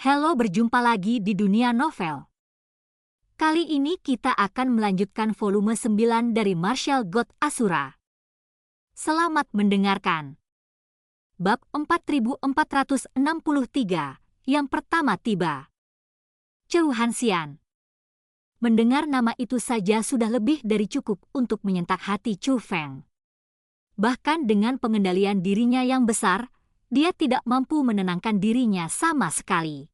Halo, berjumpa lagi di dunia novel. Kali ini kita akan melanjutkan volume 9 dari Martial God Asura. Selamat mendengarkan. Bab 4463, yang pertama tiba. Chu Hanxian. Mendengar nama itu saja sudah lebih dari cukup untuk menyentak hati Chu Feng. Bahkan dengan pengendalian dirinya yang besar, dia tidak mampu menenangkan dirinya sama sekali.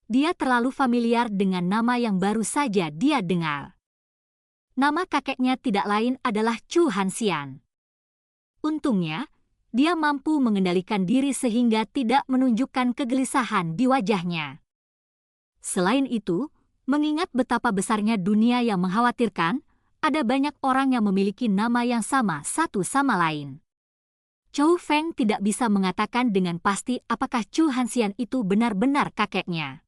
Dia terlalu familiar dengan nama yang baru saja dia dengar. Nama kakeknya tidak lain adalah Chu Hanxian. Untungnya, dia mampu mengendalikan diri sehingga tidak menunjukkan kegelisahan di wajahnya. Selain itu, mengingat betapa besarnya dunia yang mengkhawatirkan, ada banyak orang yang memiliki nama yang sama satu sama lain. Chu Feng tidak bisa mengatakan dengan pasti apakah Chu Hanxian itu benar-benar kakeknya.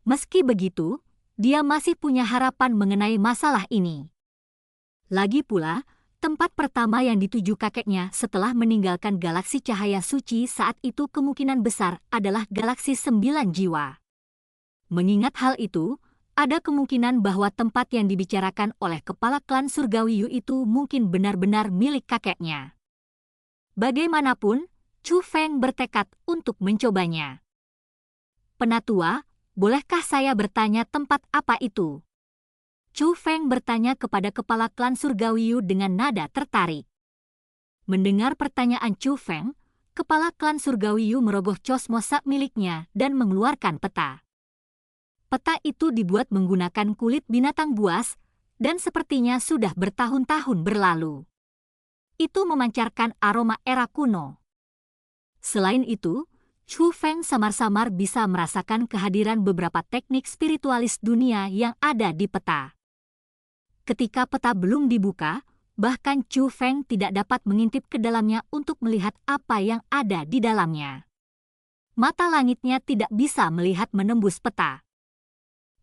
Meski begitu, dia masih punya harapan mengenai masalah ini. Lagi pula, tempat pertama yang dituju kakeknya setelah meninggalkan galaksi cahaya suci saat itu kemungkinan besar adalah galaksi 9 jiwa. Mengingat hal itu, ada kemungkinan bahwa tempat yang dibicarakan oleh kepala klan Surgawi Yu itu mungkin benar-benar milik kakeknya. Bagaimanapun, Chu Feng bertekad untuk mencobanya. Penatua, bolehkah saya bertanya tempat apa itu? Chu Feng bertanya kepada kepala klan Surgawi Yu dengan nada tertarik. Mendengar pertanyaan Chu Feng, kepala klan Surgawi Yu merogoh cosmosak miliknya dan mengeluarkan peta. Peta itu dibuat menggunakan kulit binatang buas dan sepertinya sudah bertahun-tahun berlalu. Itu memancarkan aroma era kuno. Selain itu, Chu Feng samar-samar bisa merasakan kehadiran beberapa teknik spiritualis dunia yang ada di peta. Ketika peta belum dibuka, bahkan Chu Feng tidak dapat mengintip ke dalamnya untuk melihat apa yang ada di dalamnya. Mata langitnya tidak bisa melihat menembus peta.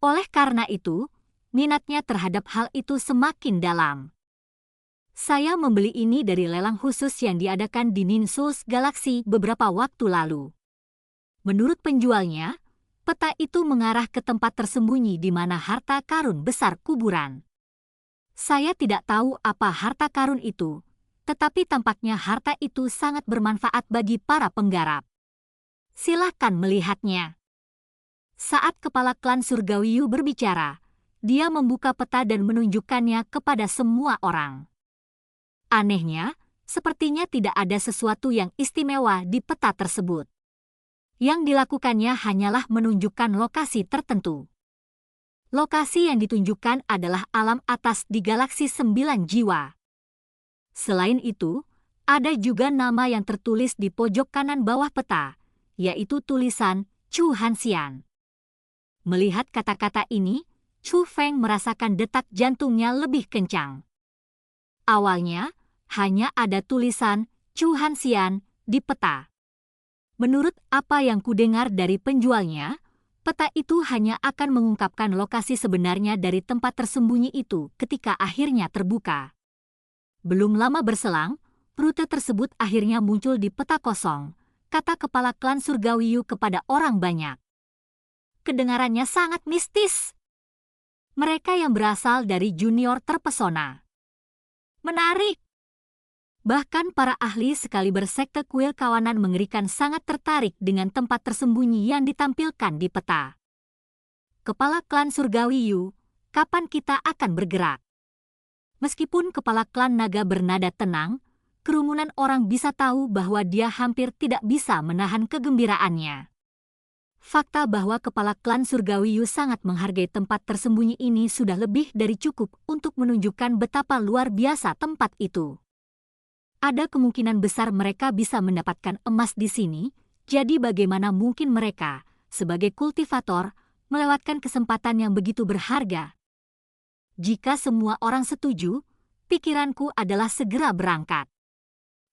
Oleh karena itu, minatnya terhadap hal itu semakin dalam. Saya membeli ini dari lelang khusus yang diadakan di Ninsus Galaxy beberapa waktu lalu. Menurut penjualnya, peta itu mengarah ke tempat tersembunyi di mana harta karun besar kuburan. Saya tidak tahu apa harta karun itu, tetapi tampaknya harta itu sangat bermanfaat bagi para penggarap. Silakan melihatnya. Saat kepala klan Surgawi Yu berbicara, dia membuka peta dan menunjukkannya kepada semua orang. Anehnya, sepertinya tidak ada sesuatu yang istimewa di peta tersebut. Yang dilakukannya hanyalah menunjukkan lokasi tertentu. Lokasi yang ditunjukkan adalah alam atas di galaksi 9 jiwa. Selain itu, ada juga nama yang tertulis di pojok kanan bawah peta, yaitu tulisan Chu Hanxian. Melihat kata-kata ini, Chu Feng merasakan detak jantungnya lebih kencang. Awalnya, hanya ada tulisan Chu Hanxian di peta. Menurut apa yang kudengar dari penjualnya, peta itu hanya akan mengungkapkan lokasi sebenarnya dari tempat tersembunyi itu ketika akhirnya terbuka. Belum lama berselang, rute tersebut akhirnya muncul di peta kosong, kata kepala klan Surgawi Yu kepada orang banyak. Kedengarannya sangat mistis. Mereka yang berasal dari junior terpesona. Menarik. Bahkan para ahli sekaliber sekte kuil kawanan mengerikan sangat tertarik dengan tempat tersembunyi yang ditampilkan di peta. Kepala klan Surgawi Yu, kapan kita akan bergerak? Meskipun kepala klan naga bernada tenang, kerumunan orang bisa tahu bahwa dia hampir tidak bisa menahan kegembiraannya. Fakta bahwa kepala klan Surgawi Yu sangat menghargai tempat tersembunyi ini sudah lebih dari cukup untuk menunjukkan betapa luar biasa tempat itu. Ada kemungkinan besar mereka bisa mendapatkan emas di sini, jadi bagaimana mungkin mereka, sebagai kultivator, melewatkan kesempatan yang begitu berharga? Jika semua orang setuju, pikiranku adalah segera berangkat.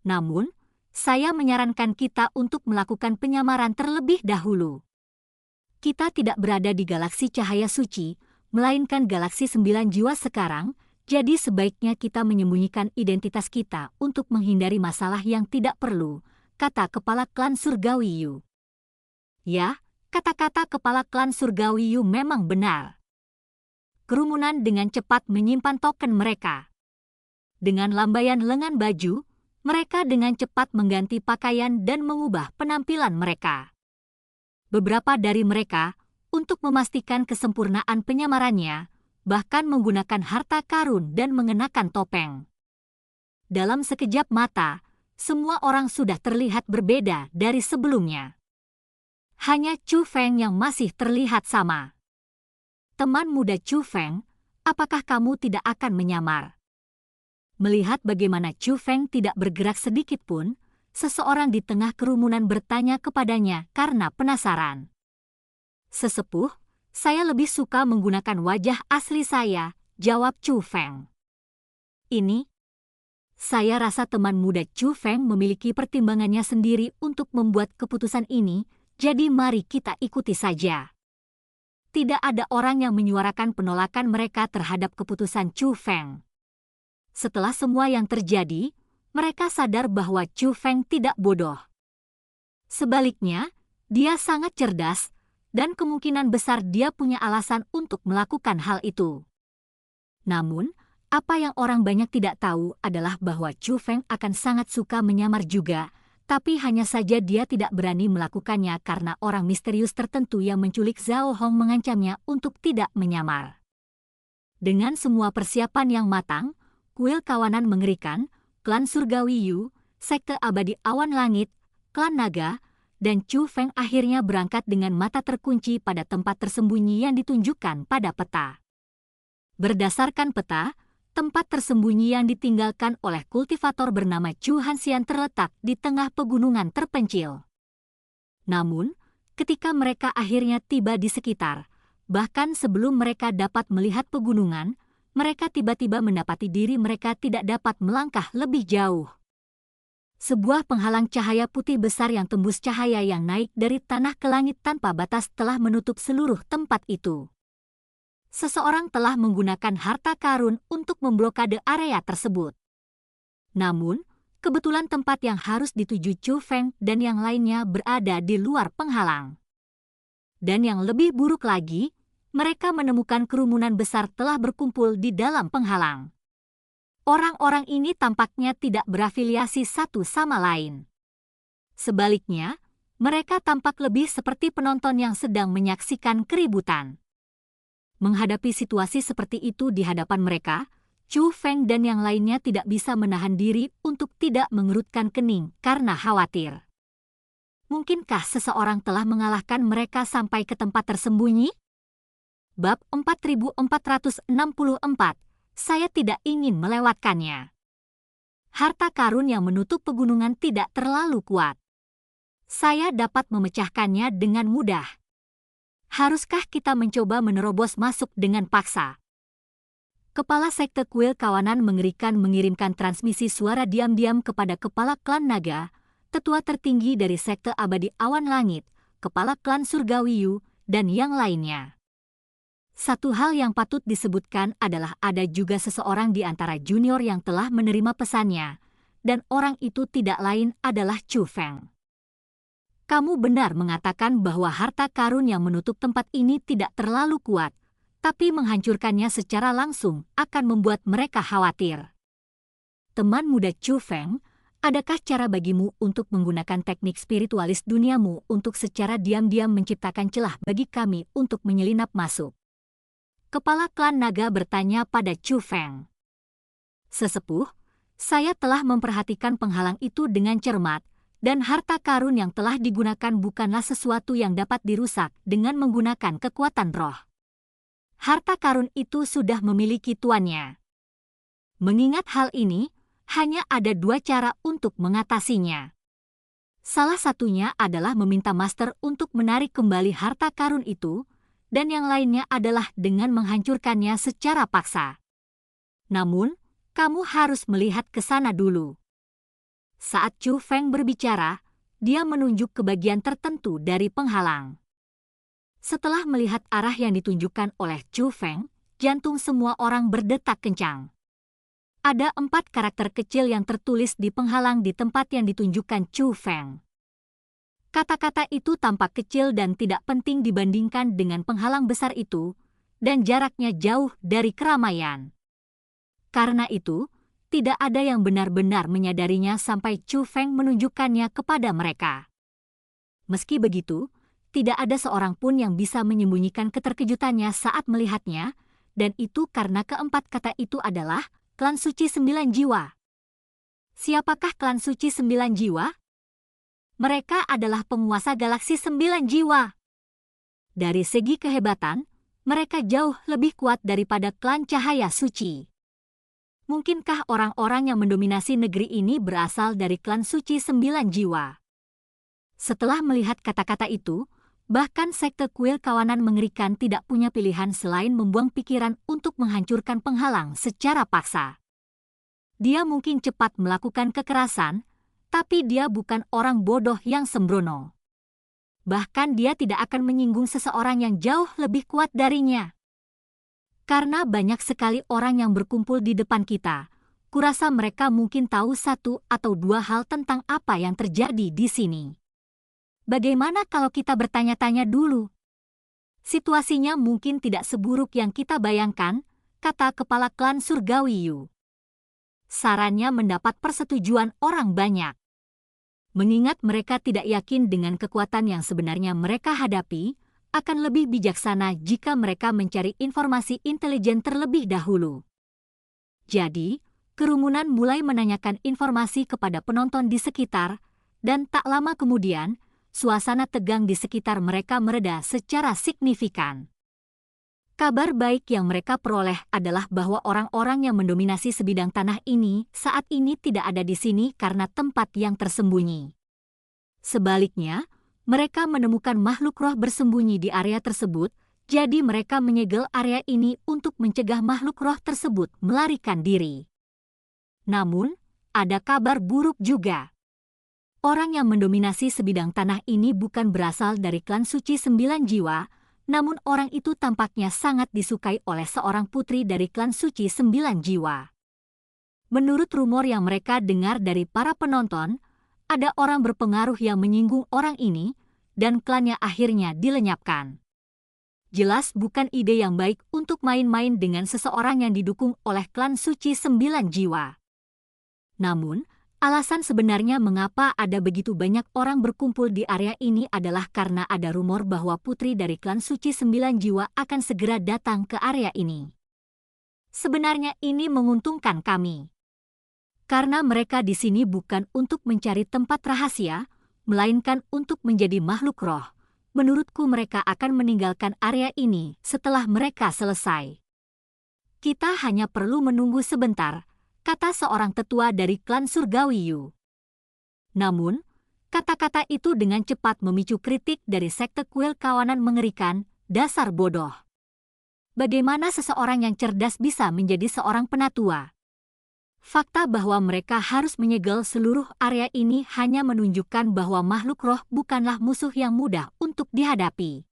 Namun, saya menyarankan kita untuk melakukan penyamaran terlebih dahulu. Kita tidak berada di galaksi cahaya suci, melainkan galaksi 9 jiwa sekarang, jadi sebaiknya kita menyembunyikan identitas kita untuk menghindari masalah yang tidak perlu, kata kepala klan Surgawi Yu. Ya, Kata-kata kepala klan surgawi Yu memang benar. Kerumunan dengan cepat menyimpan token mereka. Dengan lambaian lengan baju, mereka dengan cepat mengganti pakaian dan mengubah penampilan mereka. Beberapa dari mereka, untuk memastikan kesempurnaan penyamarannya, bahkan menggunakan harta karun dan mengenakan topeng. Dalam sekejap mata, semua orang sudah terlihat berbeda dari sebelumnya. Hanya Chu Feng yang masih terlihat sama. Teman muda Chu Feng, apakah kamu tidak akan menyamar? Melihat bagaimana Chu Feng tidak bergerak sedikit pun, seseorang di tengah kerumunan bertanya kepadanya karena penasaran. Sesepuh, saya lebih suka menggunakan wajah asli saya, jawab Chu Feng. Saya rasa teman muda Chu Feng memiliki pertimbangannya sendiri untuk membuat keputusan ini, jadi mari kita ikuti saja. Tidak ada orang yang menyuarakan penolakan mereka terhadap keputusan Chu Feng. Setelah semua yang terjadi, mereka sadar bahwa Chu Feng tidak bodoh. Sebaliknya, dia sangat cerdas, dan kemungkinan besar dia punya alasan untuk melakukan hal itu. Namun, apa yang orang banyak tidak tahu adalah bahwa Chu Feng akan sangat suka menyamar juga, tapi hanya saja dia tidak berani melakukannya karena orang misterius tertentu yang menculik Zhao Hong mengancamnya untuk tidak menyamar. Dengan semua persiapan yang matang, kuil kawanan mengerikan, klan surgawi Yu, sekte abadi awan langit, klan naga, dan Chu Feng akhirnya berangkat dengan mata terkunci pada tempat tersembunyi yang ditunjukkan pada peta. Berdasarkan peta, tempat tersembunyi yang ditinggalkan oleh kultivator bernama Chu Hanxian terletak di tengah pegunungan terpencil. Namun, ketika mereka akhirnya tiba di sekitar, bahkan sebelum mereka dapat melihat pegunungan, mereka tiba-tiba mendapati diri mereka tidak dapat melangkah lebih jauh. Sebuah penghalang cahaya putih besar yang tembus cahaya yang naik dari tanah ke langit tanpa batas telah menutup seluruh tempat itu. Seseorang telah menggunakan harta karun untuk memblokade area tersebut. Namun, kebetulan tempat yang harus dituju Chu Feng dan yang lainnya berada di luar penghalang. Dan yang lebih buruk lagi, mereka menemukan kerumunan besar telah berkumpul di dalam penghalang. Orang-orang ini tampaknya tidak berafiliasi satu sama lain. Sebaliknya, mereka tampak lebih seperti penonton yang sedang menyaksikan keributan. Menghadapi situasi seperti itu di hadapan mereka, Chu Feng dan yang lainnya tidak bisa menahan diri untuk tidak mengerutkan kening karena khawatir. Mungkinkah seseorang telah mengalahkan mereka sampai ke tempat tersembunyi? Bab 4464, saya tidak ingin melewatkannya. Harta karun yang menutup pegunungan tidak terlalu kuat. Saya dapat memecahkannya dengan mudah. Haruskah kita mencoba menerobos masuk dengan paksa? Kepala sekte kuil kawanan mengerikan mengirimkan transmisi suara diam-diam kepada kepala klan naga, tetua tertinggi dari sekte abadi awan langit, kepala klan surgawi Yu, dan yang lainnya. Satu hal yang patut disebutkan adalah ada juga seseorang di antara junior yang telah menerima pesannya, dan orang itu tidak lain adalah Chu Feng. Kamu benar mengatakan bahwa harta karun yang menutup tempat ini tidak terlalu kuat, tapi menghancurkannya secara langsung akan membuat mereka khawatir. Teman muda Chu Feng, adakah cara bagimu untuk menggunakan teknik spiritualis duniamu untuk secara diam-diam menciptakan celah bagi kami untuk menyelinap masuk? Kepala klan naga bertanya pada Chu Feng. Sesepuh, saya telah memperhatikan penghalang itu dengan cermat, dan harta karun yang telah digunakan bukanlah sesuatu yang dapat dirusak dengan menggunakan kekuatan roh. Harta karun itu sudah memiliki tuannya. Mengingat hal ini, hanya ada dua cara untuk mengatasinya. Salah satunya adalah meminta master untuk menarik kembali harta karun itu, dan yang lainnya adalah dengan menghancurkannya secara paksa. Namun, kamu harus melihat ke sana dulu. Saat Chu Feng berbicara, dia menunjuk ke bagian tertentu dari penghalang. Setelah melihat arah yang ditunjukkan oleh Chu Feng, jantung semua orang berdetak kencang. Ada 4 karakter kecil yang tertulis di penghalang di tempat yang ditunjukkan Chu Feng. Kata-kata itu tampak kecil dan tidak penting dibandingkan dengan penghalang besar itu, dan jaraknya jauh dari keramaian. Karena itu, tidak ada yang benar-benar menyadarinya sampai Chu Feng menunjukkannya kepada mereka. Meski begitu, tidak ada seorang pun yang bisa menyembunyikan keterkejutannya saat melihatnya, dan itu karena keempat kata itu adalah klan suci 9 jiwa. Siapakah klan suci 9 jiwa? Mereka adalah penguasa galaksi 9 jiwa. Dari segi kehebatan, mereka jauh lebih kuat daripada klan cahaya suci. Mungkinkah orang-orang yang mendominasi negeri ini berasal dari klan suci 9 jiwa? Setelah melihat kata-kata itu, bahkan sekte kuil kawanan mengerikan tidak punya pilihan selain membuang pikiran untuk menghancurkan penghalang secara paksa. Dia mungkin cepat melakukan kekerasan, tapi dia bukan orang bodoh yang sembrono. Bahkan dia tidak akan menyinggung seseorang yang jauh lebih kuat darinya. Karena banyak sekali orang yang berkumpul di depan kita, kurasa mereka mungkin tahu satu atau dua hal tentang apa yang terjadi di sini. Bagaimana kalau kita bertanya-tanya dulu? Situasinya mungkin tidak seburuk yang kita bayangkan, kata kepala klan surgawi Yu. Sarannya mendapat persetujuan orang banyak. Mengingat mereka tidak yakin dengan kekuatan yang sebenarnya mereka hadapi, akan lebih bijaksana jika mereka mencari informasi intelijen terlebih dahulu. Jadi, kerumunan mulai menanyakan informasi kepada penonton di sekitar, dan tak lama kemudian, suasana tegang di sekitar mereka mereda secara signifikan. Kabar baik yang mereka peroleh adalah bahwa orang-orang yang mendominasi sebidang tanah ini saat ini tidak ada di sini karena tempat yang tersembunyi. Sebaliknya, mereka menemukan makhluk roh bersembunyi di area tersebut, jadi mereka menyegel area ini untuk mencegah makhluk roh tersebut melarikan diri. Namun, ada kabar buruk juga. Orang yang mendominasi sebidang tanah ini bukan berasal dari klan suci 9 jiwa, namun orang itu tampaknya sangat disukai oleh seorang putri dari klan suci 9 jiwa. Menurut rumor yang mereka dengar dari para penonton, ada orang berpengaruh yang menyinggung orang ini, dan klannya akhirnya dilenyapkan. Jelas bukan ide yang baik untuk main-main dengan seseorang yang didukung oleh klan suci 9 jiwa. Namun, alasan sebenarnya mengapa ada begitu banyak orang berkumpul di area ini adalah karena ada rumor bahwa putri dari klan suci 9 jiwa akan segera datang ke area ini. Sebenarnya ini menguntungkan kami. Karena mereka di sini bukan untuk mencari tempat rahasia, melainkan untuk menjadi makhluk roh. Menurutku mereka akan meninggalkan area ini setelah mereka selesai. Kita hanya perlu menunggu sebentar, kata seorang tetua dari klan surgawi Yu. Namun, kata-kata itu dengan cepat memicu kritik dari sekte kuil kawanan mengerikan, dasar bodoh. Bagaimana seseorang yang cerdas bisa menjadi seorang penatua? Fakta bahwa mereka harus menyegel seluruh area ini hanya menunjukkan bahwa makhluk roh bukanlah musuh yang mudah untuk dihadapi.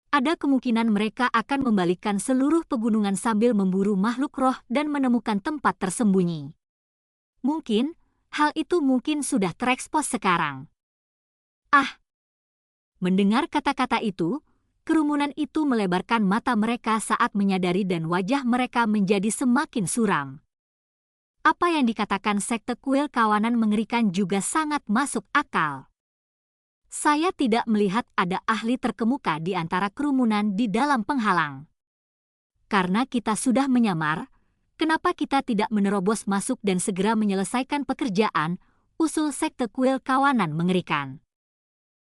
Ada kemungkinan mereka akan membalikkan seluruh pegunungan sambil memburu makhluk roh dan menemukan tempat tersembunyi. Mungkin, hal itu mungkin sudah terekspos sekarang. Mendengar kata-kata itu, kerumunan itu melebarkan mata mereka saat menyadari dan wajah mereka menjadi semakin suram. Apa yang dikatakan sekte kuil kawanan mengerikan juga sangat masuk akal. Saya tidak melihat ada ahli terkemuka di antara kerumunan di dalam penghalang. Karena kita sudah menyamar, kenapa kita tidak menerobos masuk dan segera menyelesaikan pekerjaan, usul sekte kuil kawanan mengerikan.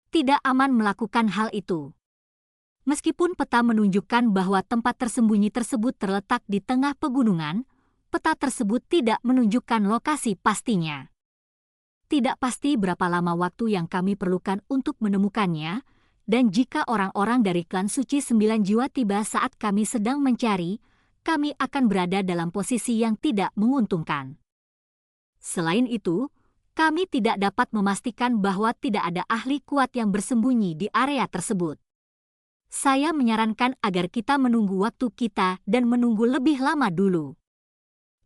Tidak aman melakukan hal itu. Meskipun peta menunjukkan bahwa tempat tersembunyi tersebut terletak di tengah pegunungan, peta tersebut tidak menunjukkan lokasi pastinya. Tidak pasti berapa lama waktu yang kami perlukan untuk menemukannya, dan jika orang-orang dari klan suci 9 jiwa tiba saat kami sedang mencari, kami akan berada dalam posisi yang tidak menguntungkan. Selain itu, kami tidak dapat memastikan bahwa tidak ada ahli kuat yang bersembunyi di area tersebut. Saya menyarankan agar kita menunggu waktu kita dan menunggu lebih lama dulu.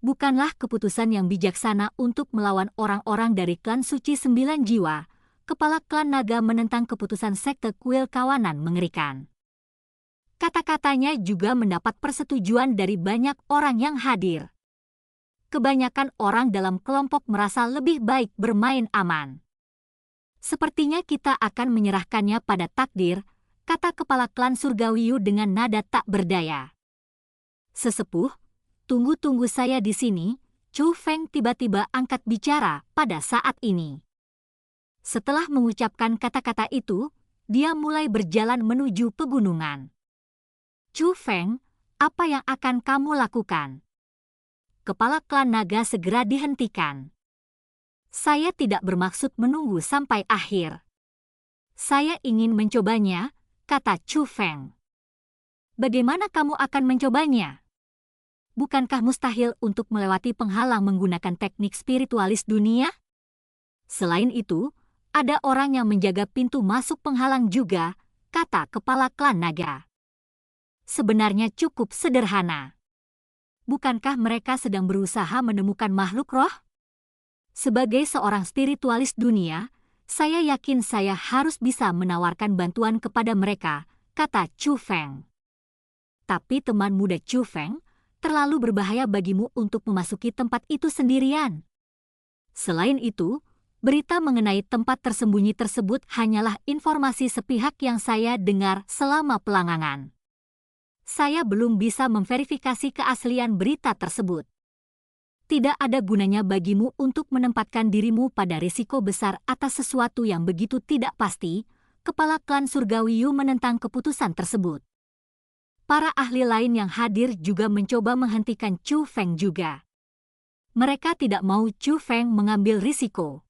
Bukanlah keputusan yang bijaksana untuk melawan orang-orang dari klan suci 9 jiwa, kepala klan naga menentang keputusan sekte kuil kawanan mengerikan. Kata-katanya juga mendapat persetujuan dari banyak orang yang hadir. Kebanyakan orang dalam kelompok merasa lebih baik bermain aman. Sepertinya kita akan menyerahkannya pada takdir, kata kepala klan Surgawi Yu dengan nada tak berdaya. Sesepuh, tunggu saya di sini. Chu Feng tiba-tiba angkat bicara pada saat ini. Setelah mengucapkan kata-kata itu, dia mulai berjalan menuju pegunungan. Chu Feng, apa yang akan kamu lakukan? Kepala klan naga segera dihentikan. Saya tidak bermaksud menunggu sampai akhir. Saya ingin mencobanya, kata Chu Feng. Bagaimana kamu akan mencobanya? Bukankah mustahil untuk melewati penghalang menggunakan teknik spiritualis dunia? Selain itu, ada orang yang menjaga pintu masuk penghalang juga, kata kepala klan naga. Sebenarnya cukup sederhana. Bukankah mereka sedang berusaha menemukan makhluk roh? Sebagai seorang spiritualis dunia, saya yakin saya harus bisa menawarkan bantuan kepada mereka, kata Chu Feng. Tapi teman muda Chu Feng, terlalu berbahaya bagimu untuk memasuki tempat itu sendirian. Selain itu, berita mengenai tempat tersembunyi tersebut hanyalah informasi sepihak yang saya dengar selama pelangangan. Saya belum bisa memverifikasi keaslian berita tersebut. Tidak ada gunanya bagimu untuk menempatkan dirimu pada risiko besar atas sesuatu yang begitu tidak pasti, kepala klan Surgawi Yu menentang keputusan tersebut. Para ahli lain yang hadir juga mencoba menghentikan Chu Feng juga. Mereka tidak mau Chu Feng mengambil risiko.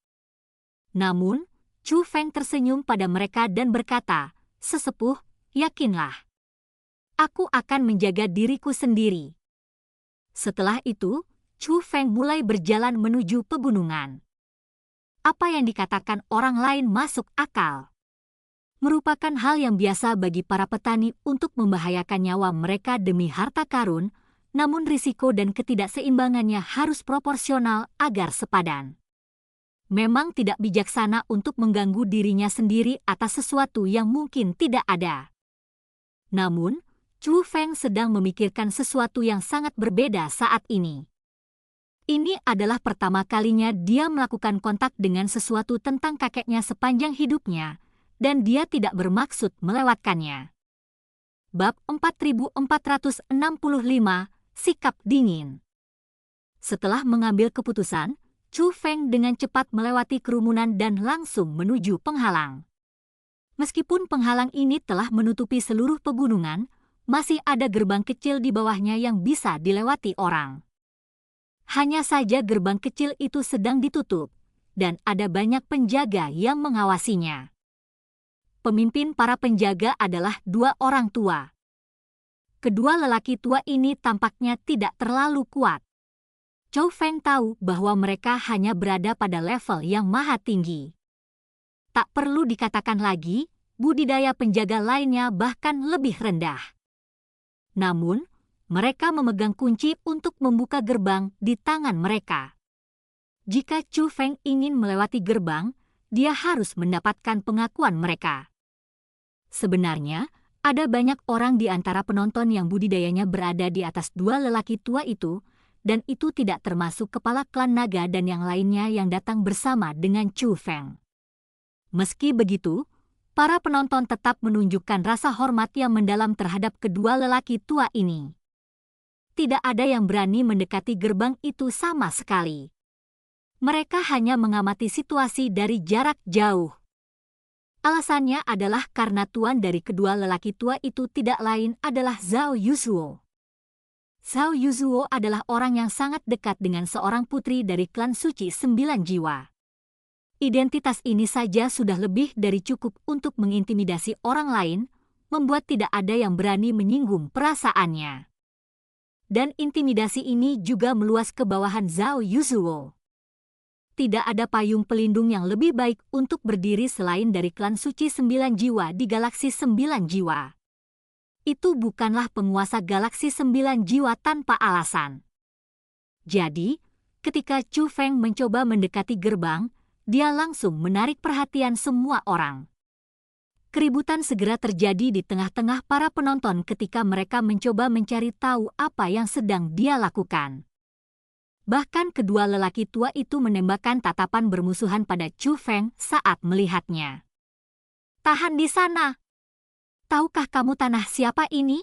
Namun, Chu Feng tersenyum pada mereka dan berkata, "Sesepuh, yakinlah. Aku akan menjaga diriku sendiri." Setelah itu, Chu Feng mulai berjalan menuju pegunungan. Apa yang dikatakan orang lain masuk akal. Merupakan hal yang biasa bagi para petani untuk membahayakan nyawa mereka demi harta karun, namun risiko dan ketidakseimbangannya harus proporsional agar sepadan. Memang tidak bijaksana untuk mengganggu dirinya sendiri atas sesuatu yang mungkin tidak ada. Namun, Chu Feng sedang memikirkan sesuatu yang sangat berbeda saat ini. Ini adalah pertama kalinya dia melakukan kontak dengan sesuatu tentang kakeknya sepanjang hidupnya, dan dia tidak bermaksud melewatkannya. Bab 4465, Sikap Dingin. Setelah mengambil keputusan, Chu Feng dengan cepat melewati kerumunan dan langsung menuju penghalang. Meskipun penghalang ini telah menutupi seluruh pegunungan, masih ada gerbang kecil di bawahnya yang bisa dilewati orang. Hanya saja gerbang kecil itu sedang ditutup, dan ada banyak penjaga yang mengawasinya. Pemimpin para penjaga adalah dua orang tua. Kedua lelaki tua ini tampaknya tidak terlalu kuat. Chu Feng tahu bahwa mereka hanya berada pada level yang maha tinggi. Tak perlu dikatakan lagi, budidaya penjaga lainnya bahkan lebih rendah. Namun, mereka memegang kunci untuk membuka gerbang di tangan mereka. Jika Chu Feng ingin melewati gerbang, dia harus mendapatkan pengakuan mereka. Sebenarnya, ada banyak orang di antara penonton yang budidayanya berada di atas dua lelaki tua itu, dan itu tidak termasuk kepala klan naga dan yang lainnya yang datang bersama dengan Chu Feng. Meski begitu, para penonton tetap menunjukkan rasa hormat yang mendalam terhadap kedua lelaki tua ini. Tidak ada yang berani mendekati gerbang itu sama sekali. Mereka hanya mengamati situasi dari jarak jauh. Alasannya adalah karena tuan dari kedua lelaki tua itu tidak lain adalah Zhao Yuzuo. Zhao Yuzuo adalah orang yang sangat dekat dengan seorang putri dari klan suci 9 jiwa. Identitas ini saja sudah lebih dari cukup untuk mengintimidasi orang lain, membuat tidak ada yang berani menyinggung perasaannya. Dan intimidasi ini juga meluas ke bawahan Zhao Yuzuo. Tidak ada payung pelindung yang lebih baik untuk berdiri selain dari klan suci 9 jiwa di galaksi 9 jiwa. Itu bukanlah penguasa galaksi 9 jiwa tanpa alasan. Jadi, ketika Chu Feng mencoba mendekati gerbang, dia langsung menarik perhatian semua orang. Keributan segera terjadi di tengah-tengah para penonton ketika mereka mencoba mencari tahu apa yang sedang dia lakukan. Bahkan kedua lelaki tua itu menembakkan tatapan bermusuhan pada Chu Feng saat melihatnya. "Tahan di sana! Tahukah kamu tanah siapa ini?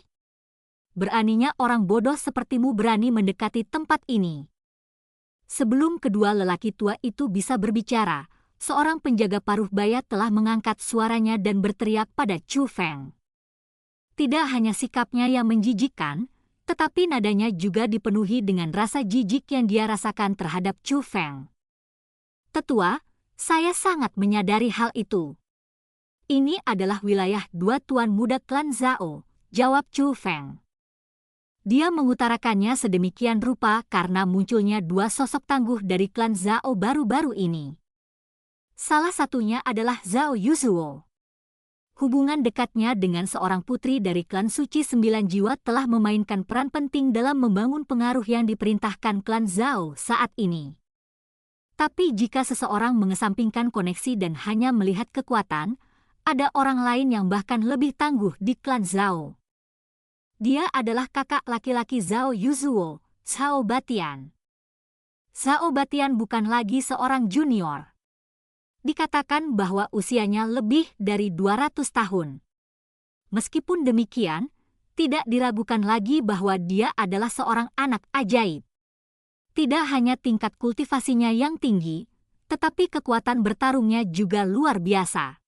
Beraninya orang bodoh sepertimu berani mendekati tempat ini." Sebelum kedua lelaki tua itu bisa berbicara, seorang penjaga paruh baya telah mengangkat suaranya dan berteriak pada Chu Feng. Tidak hanya sikapnya yang menjijikkan, tetapi nadanya juga dipenuhi dengan rasa jijik yang dia rasakan terhadap Chu Feng. "Tetua, saya sangat menyadari hal itu. Ini adalah wilayah dua tuan muda klan Zhao," jawab Chu Feng. Dia mengutarakannya sedemikian rupa karena munculnya dua sosok tangguh dari klan Zhao baru-baru ini. Salah satunya adalah Zhao Yuzuo. Hubungan dekatnya dengan seorang putri dari klan Suci Sembilan Jiwa telah memainkan peran penting dalam membangun pengaruh yang diperintahkan klan Zhao saat ini. Tapi jika seseorang mengesampingkan koneksi dan hanya melihat kekuatan, ada orang lain yang bahkan lebih tangguh di klan Zhao. Dia adalah kakak laki-laki Zhao Yuzuo, Zhao Batian. Zhao Batian bukan lagi seorang junior. Dikatakan bahwa usianya lebih dari 200 tahun. Meskipun demikian, tidak diragukan lagi bahwa dia adalah seorang anak ajaib. Tidak hanya tingkat kultivasinya yang tinggi, tetapi kekuatan bertarungnya juga luar biasa.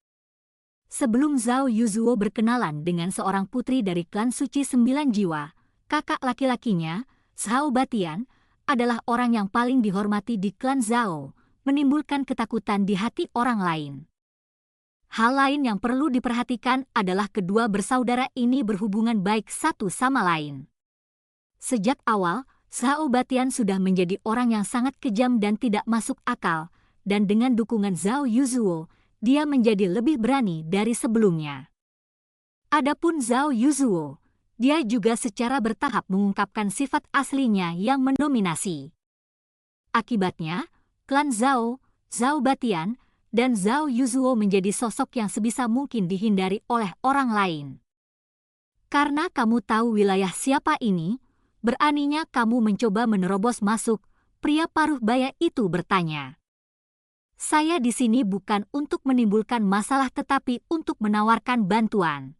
Sebelum Zhao Yuzuo berkenalan dengan seorang putri dari klan Suci Sembilan Jiwa, kakak laki-lakinya, Zhao Batian, adalah orang yang paling dihormati di klan Zhao, menimbulkan ketakutan di hati orang lain. Hal lain yang perlu diperhatikan adalah kedua bersaudara ini berhubungan baik satu sama lain. Sejak awal, Zhao Batian sudah menjadi orang yang sangat kejam dan tidak masuk akal, dan dengan dukungan Zhao Yuzuo, dia menjadi lebih berani dari sebelumnya. Adapun Zhao Yuzuo, dia juga secara bertahap mengungkapkan sifat aslinya yang mendominasi. Akibatnya, klan Zhao, Zhao Batian, dan Zhao Yuzuo menjadi sosok yang sebisa mungkin dihindari oleh orang lain. "Karena kamu tahu wilayah siapa ini, beraninya kamu mencoba menerobos masuk?" pria paruh baya itu bertanya. "Saya di sini bukan untuk menimbulkan masalah tetapi untuk menawarkan bantuan.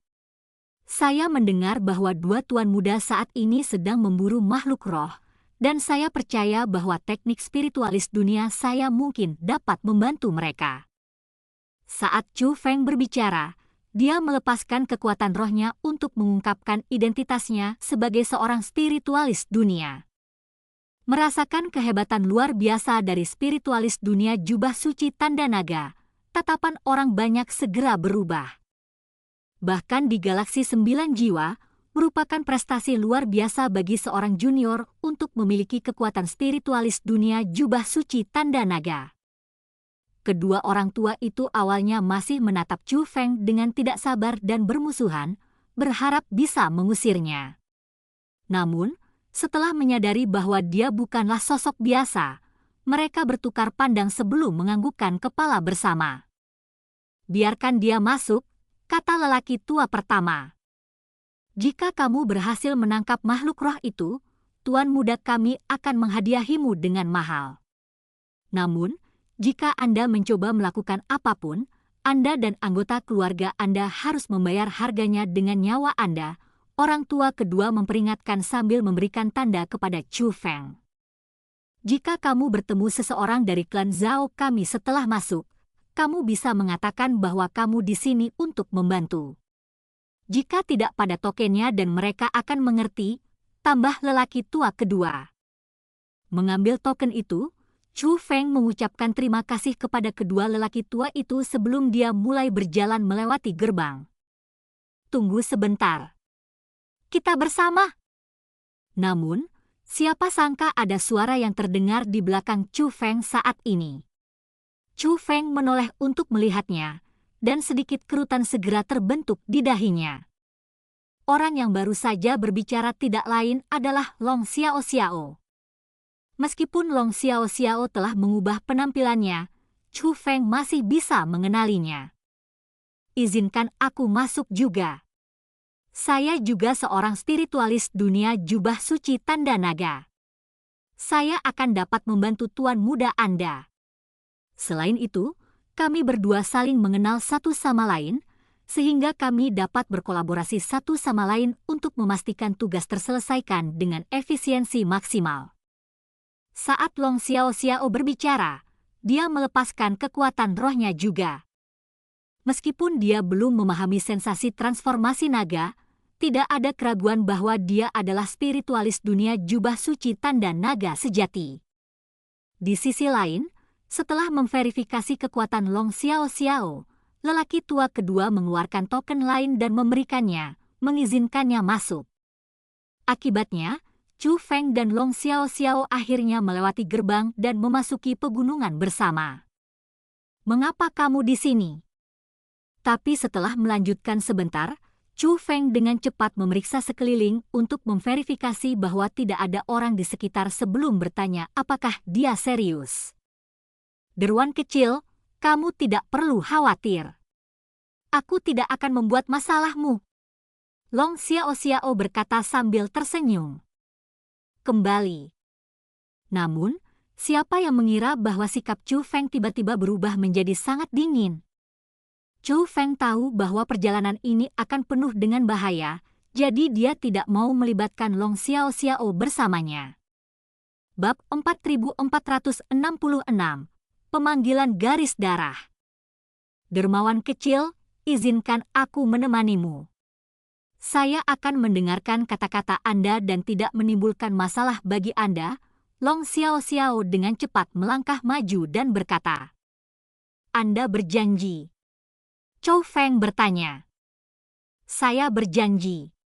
Saya mendengar bahwa dua tuan muda saat ini sedang memburu makhluk roh, dan saya percaya bahwa teknik spiritualis dunia saya mungkin dapat membantu mereka." Saat Chu Feng berbicara, dia melepaskan kekuatan rohnya untuk mengungkapkan identitasnya sebagai seorang spiritualis dunia. Merasakan kehebatan luar biasa dari spiritualis dunia jubah suci tanda naga, tatapan orang banyak segera berubah. Bahkan di Galaksi Sembilan Jiwa, merupakan prestasi luar biasa bagi seorang junior untuk memiliki kekuatan spiritualis dunia jubah suci tanda naga. Kedua orang tua itu awalnya masih menatap Chu Feng dengan tidak sabar dan bermusuhan, berharap bisa mengusirnya. Namun, setelah menyadari bahwa dia bukanlah sosok biasa, mereka bertukar pandang sebelum menganggukkan kepala bersama. "Biarkan dia masuk," kata lelaki tua pertama. "Jika kamu berhasil menangkap makhluk roh itu, tuan muda kami akan menghadiahimu dengan mahal. Namun, jika Anda mencoba melakukan apapun, Anda dan anggota keluarga Anda harus membayar harganya dengan nyawa Anda," orang tua kedua memperingatkan sambil memberikan tanda kepada Chu Feng. "Jika kamu bertemu seseorang dari klan Zhao kami setelah masuk, kamu bisa mengatakan bahwa kamu di sini untuk membantu. Jika tidak pada tokennya dan mereka akan mengerti," tambah lelaki tua kedua. Mengambil token itu, Chu Feng mengucapkan terima kasih kepada kedua lelaki tua itu sebelum dia mulai berjalan melewati gerbang. "Tunggu sebentar. Kita bersama." Namun, siapa sangka ada suara yang terdengar di belakang Chu Feng saat ini. Chu Feng menoleh untuk melihatnya, dan sedikit kerutan segera terbentuk di dahinya. Orang yang baru saja berbicara tidak lain adalah Long Xiao Xiao. Meskipun Long Xiao Xiao telah mengubah penampilannya, Chu Feng masih bisa mengenalinya. Izinkan aku masuk juga. Saya juga seorang spiritualis dunia jubah suci tanda naga. Saya akan dapat membantu tuan muda Anda. Selain itu, kami berdua saling mengenal satu sama lain, sehingga kami dapat berkolaborasi satu sama lain untuk memastikan tugas terselesaikan dengan efisiensi maksimal. Saat Long Xiaoxiao berbicara, dia melepaskan kekuatan rohnya juga. Meskipun dia belum memahami sensasi transformasi naga, tidak ada keraguan bahwa dia adalah spiritualis dunia jubah suci tanda naga sejati. Di sisi lain, setelah memverifikasi kekuatan Long Xiaoxiao, lelaki tua kedua mengeluarkan token lain dan memberikannya, mengizinkannya masuk. Akibatnya, Chu Feng dan Long Xiaoxiao akhirnya melewati gerbang dan memasuki pegunungan bersama. "Mengapa kamu di sini?" Tapi setelah melanjutkan sebentar, Chu Feng dengan cepat memeriksa sekeliling untuk memverifikasi bahwa tidak ada orang di sekitar sebelum bertanya apakah dia serius. "Deruan kecil, kamu tidak perlu khawatir. Aku tidak akan membuat masalahmu," Long Xiaoxiao berkata sambil tersenyum. Kembali. Namun, siapa yang mengira bahwa sikap Chu Feng tiba-tiba berubah menjadi sangat dingin? Chu Feng tahu bahwa perjalanan ini akan penuh dengan bahaya, jadi dia tidak mau melibatkan Long Xiaoxiao bersamanya. Bab 4466, Pemanggilan Garis Darah. "Dermawan kecil, izinkan aku menemanimu. Saya akan mendengarkan kata-kata Anda dan tidak menimbulkan masalah bagi Anda," Long Xiaoxiao dengan cepat melangkah maju dan berkata. "Anda berjanji?" Chu Feng bertanya. "Saya berjanji."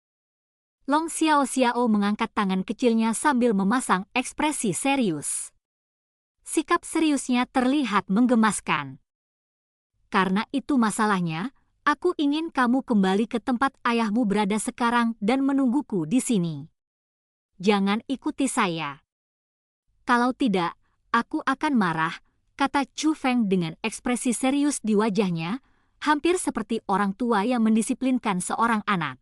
Long Xiaoxiao mengangkat tangan kecilnya sambil memasang ekspresi serius. Sikap seriusnya terlihat menggemaskan. "Karena itu masalahnya, aku ingin kamu kembali ke tempat ayahmu berada sekarang dan menungguku di sini. Jangan ikuti saya. Kalau tidak, aku akan marah," kata Chu Feng dengan ekspresi serius di wajahnya, hampir seperti orang tua yang mendisiplinkan seorang anak.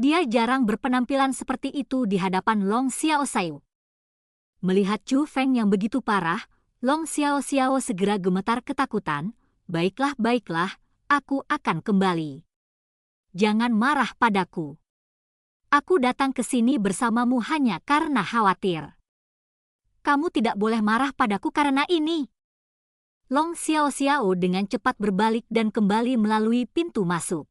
Dia jarang berpenampilan seperti itu di hadapan Long Xiaoxiao. Melihat Chu Feng yang begitu parah, Long Xiaoxiao segera gemetar ketakutan. "Baiklah, baiklah, aku akan kembali. Jangan marah padaku. Aku datang ke sini bersamamu hanya karena khawatir. Kamu tidak boleh marah padaku karena ini." Long Xiaoxiao dengan cepat berbalik dan kembali melalui pintu masuk.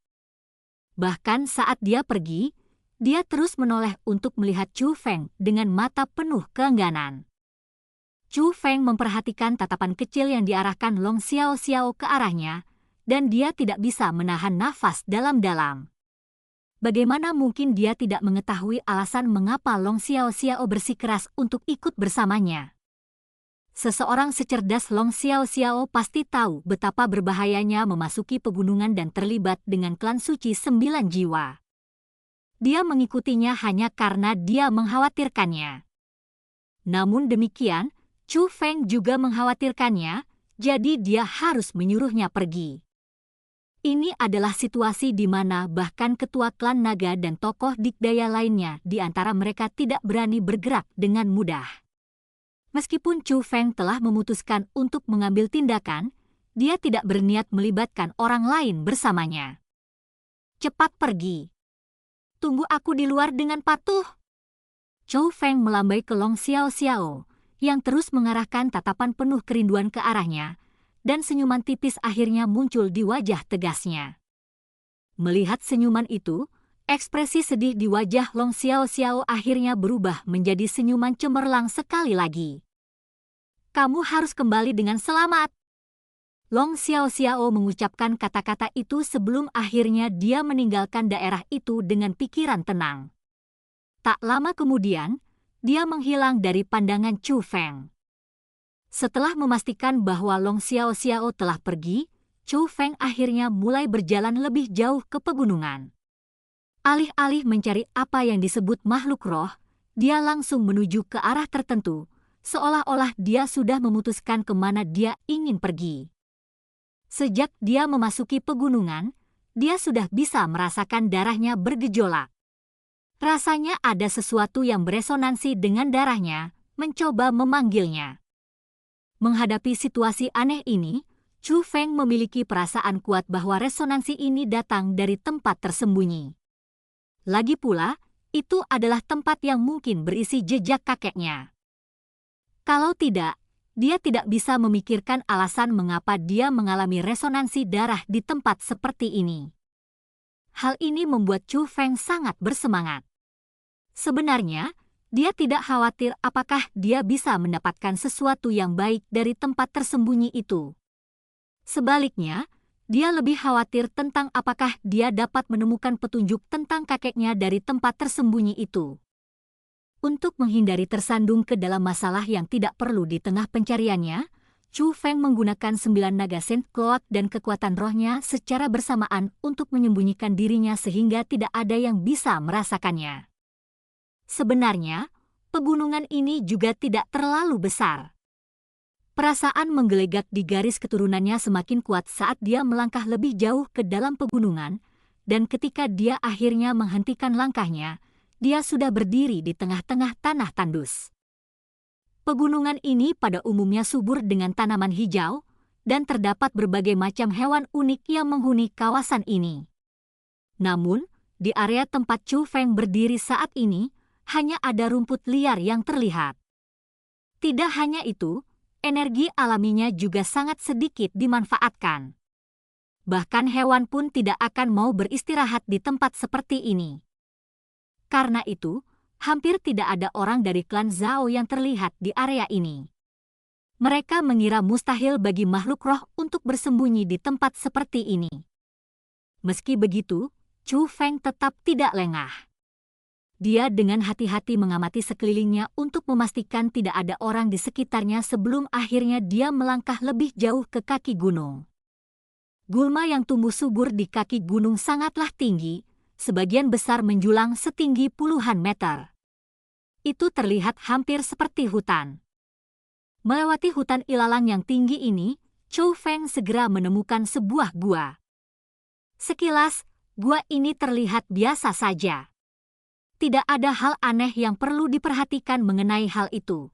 Bahkan saat dia pergi, dia terus menoleh untuk melihat Chu Feng dengan mata penuh keengganan. Chu Feng memperhatikan tatapan kecil yang diarahkan Long Xiaoxiao ke arahnya, dan dia tidak bisa menahan nafas dalam-dalam. Bagaimana mungkin dia tidak mengetahui alasan mengapa Long Xiaoxiao bersikeras untuk ikut bersamanya? Seseorang secerdas Long Xiaoxiao pasti tahu betapa berbahayanya memasuki pegunungan dan terlibat dengan klan suci 9 jiwa. Dia mengikutinya hanya karena dia mengkhawatirkannya. Namun demikian, Chu Feng juga mengkhawatirkannya, jadi dia harus menyuruhnya pergi. Ini adalah situasi di mana bahkan ketua klan naga dan tokoh dikdaya lainnya di antara mereka tidak berani bergerak dengan mudah. Meskipun Chu Feng telah memutuskan untuk mengambil tindakan, dia tidak berniat melibatkan orang lain bersamanya. "Cepat pergi. Tunggu aku di luar dengan patuh." Chu Feng melambai ke Long Xiaoxiao, yang terus mengarahkan tatapan penuh kerinduan ke arahnya, dan senyuman tipis akhirnya muncul di wajah tegasnya. Melihat senyuman itu, ekspresi sedih di wajah Long Xiaoxiao akhirnya berubah menjadi senyuman cemerlang sekali lagi. "Kamu harus kembali dengan selamat." Long Xiaoxiao mengucapkan kata-kata itu sebelum akhirnya dia meninggalkan daerah itu dengan pikiran tenang. Tak lama kemudian, dia menghilang dari pandangan Chu Feng. Setelah memastikan bahwa Long Xiaoxiao telah pergi, Chu Feng akhirnya mulai berjalan lebih jauh ke pegunungan. Alih-alih mencari apa yang disebut makhluk roh, dia langsung menuju ke arah tertentu, seolah-olah dia sudah memutuskan kemana dia ingin pergi. Sejak dia memasuki pegunungan, dia sudah bisa merasakan darahnya bergejolak. Rasanya ada sesuatu yang beresonansi dengan darahnya, mencoba memanggilnya. Menghadapi situasi aneh ini, Chu Feng memiliki perasaan kuat bahwa resonansi ini datang dari tempat tersembunyi. Lagi pula, itu adalah tempat yang mungkin berisi jejak kakeknya. Kalau tidak, dia tidak bisa memikirkan alasan mengapa dia mengalami resonansi darah di tempat seperti ini. Hal ini membuat Chu Feng sangat bersemangat. Sebenarnya, dia tidak khawatir apakah dia bisa mendapatkan sesuatu yang baik dari tempat tersembunyi itu. Sebaliknya, dia lebih khawatir tentang apakah dia dapat menemukan petunjuk tentang kakeknya dari tempat tersembunyi itu. Untuk menghindari tersandung ke dalam masalah yang tidak perlu di tengah pencariannya, Chu Feng menggunakan 9 naga Saint Cloud dan kekuatan rohnya secara bersamaan untuk menyembunyikan dirinya sehingga tidak ada yang bisa merasakannya. Sebenarnya, pegunungan ini juga tidak terlalu besar. Perasaan menggelegak di garis keturunannya semakin kuat saat dia melangkah lebih jauh ke dalam pegunungan, dan ketika dia akhirnya menghentikan langkahnya, dia sudah berdiri di tengah-tengah tanah tandus. Pegunungan ini pada umumnya subur dengan tanaman hijau, dan terdapat berbagai macam hewan unik yang menghuni kawasan ini. Namun, di area tempat Chu Feng berdiri saat ini, hanya ada rumput liar yang terlihat. Tidak hanya itu, energi alaminya juga sangat sedikit dimanfaatkan. Bahkan hewan pun tidak akan mau beristirahat di tempat seperti ini. Karena itu, hampir tidak ada orang dari klan Zhao yang terlihat di area ini. Mereka mengira mustahil bagi makhluk roh untuk bersembunyi di tempat seperti ini. Meski begitu, Chu Feng tetap tidak lengah. Dia dengan hati-hati mengamati sekelilingnya untuk memastikan tidak ada orang di sekitarnya sebelum akhirnya dia melangkah lebih jauh ke kaki gunung. Gulma yang tumbuh subur di kaki gunung sangatlah tinggi, sebagian besar menjulang setinggi puluhan meter. Itu terlihat hampir seperti hutan. Melewati hutan ilalang yang tinggi ini, Chu Feng segera menemukan sebuah gua. Sekilas, gua ini terlihat biasa saja. Tidak ada hal aneh yang perlu diperhatikan mengenai hal itu.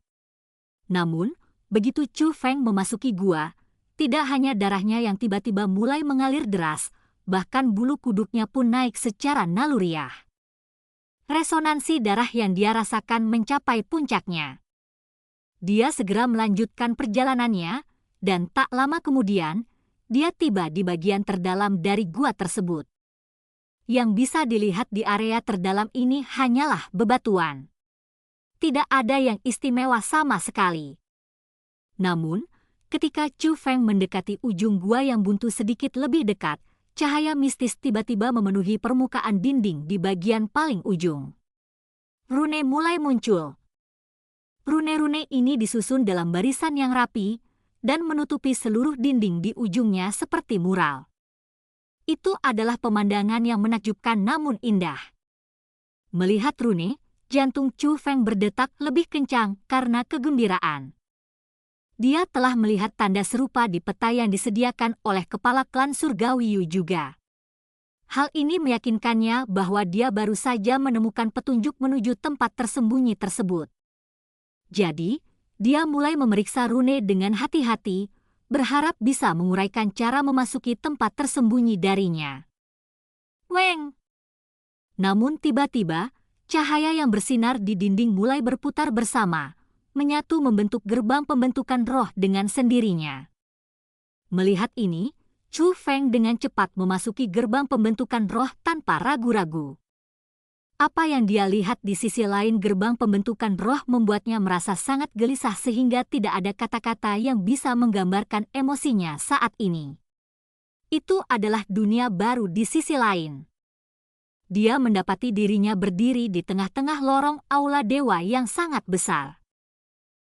Namun, begitu Chu Feng memasuki gua, tidak hanya darahnya yang tiba-tiba mulai mengalir deras, bahkan bulu kuduknya pun naik secara naluriah. Resonansi darah yang dia rasakan mencapai puncaknya. Dia segera melanjutkan perjalanannya, dan tak lama kemudian, dia tiba di bagian terdalam dari gua tersebut. Yang bisa dilihat di area terdalam ini hanyalah bebatuan. Tidak ada yang istimewa sama sekali. Namun, ketika Chu Feng mendekati ujung gua yang buntu sedikit lebih dekat, cahaya mistis tiba-tiba memenuhi permukaan dinding di bagian paling ujung. Rune mulai muncul. Rune-rune ini disusun dalam barisan yang rapi dan menutupi seluruh dinding di ujungnya seperti mural. Itu adalah pemandangan yang menakjubkan namun indah. Melihat rune, jantung Chu Feng berdetak lebih kencang karena kegembiraan. Dia telah melihat tanda serupa di peta yang disediakan oleh kepala klan Surgawi Yu juga. Hal ini meyakinkannya bahwa dia baru saja menemukan petunjuk menuju tempat tersembunyi tersebut. Jadi, dia mulai memeriksa rune dengan hati-hati, berharap bisa menguraikan cara memasuki tempat tersembunyi darinya. Weng! Namun tiba-tiba, cahaya yang bersinar di dinding mulai berputar bersama, menyatu membentuk gerbang pembentukan roh dengan sendirinya. Melihat ini, Chu Feng dengan cepat memasuki gerbang pembentukan roh tanpa ragu-ragu. Apa yang dia lihat di sisi lain gerbang pembentukan roh membuatnya merasa sangat gelisah sehingga tidak ada kata-kata yang bisa menggambarkan emosinya saat ini. Itu adalah dunia baru di sisi lain. Dia mendapati dirinya berdiri di tengah-tengah lorong aula dewa yang sangat besar.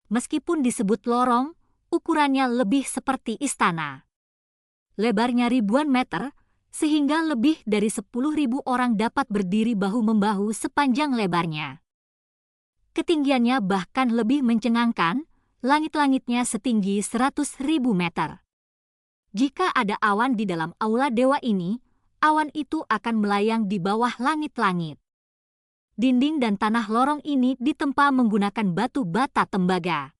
Meskipun disebut lorong, ukurannya lebih seperti istana. Lebarnya ribuan meter, sehingga lebih dari 10.000 orang dapat berdiri bahu-membahu sepanjang lebarnya. Ketinggiannya bahkan lebih mencengangkan, langit-langitnya setinggi 100.000 meter. Jika ada awan di dalam aula dewa ini, awan itu akan melayang di bawah langit-langit. Dinding dan tanah lorong ini ditempa menggunakan batu bata tembaga.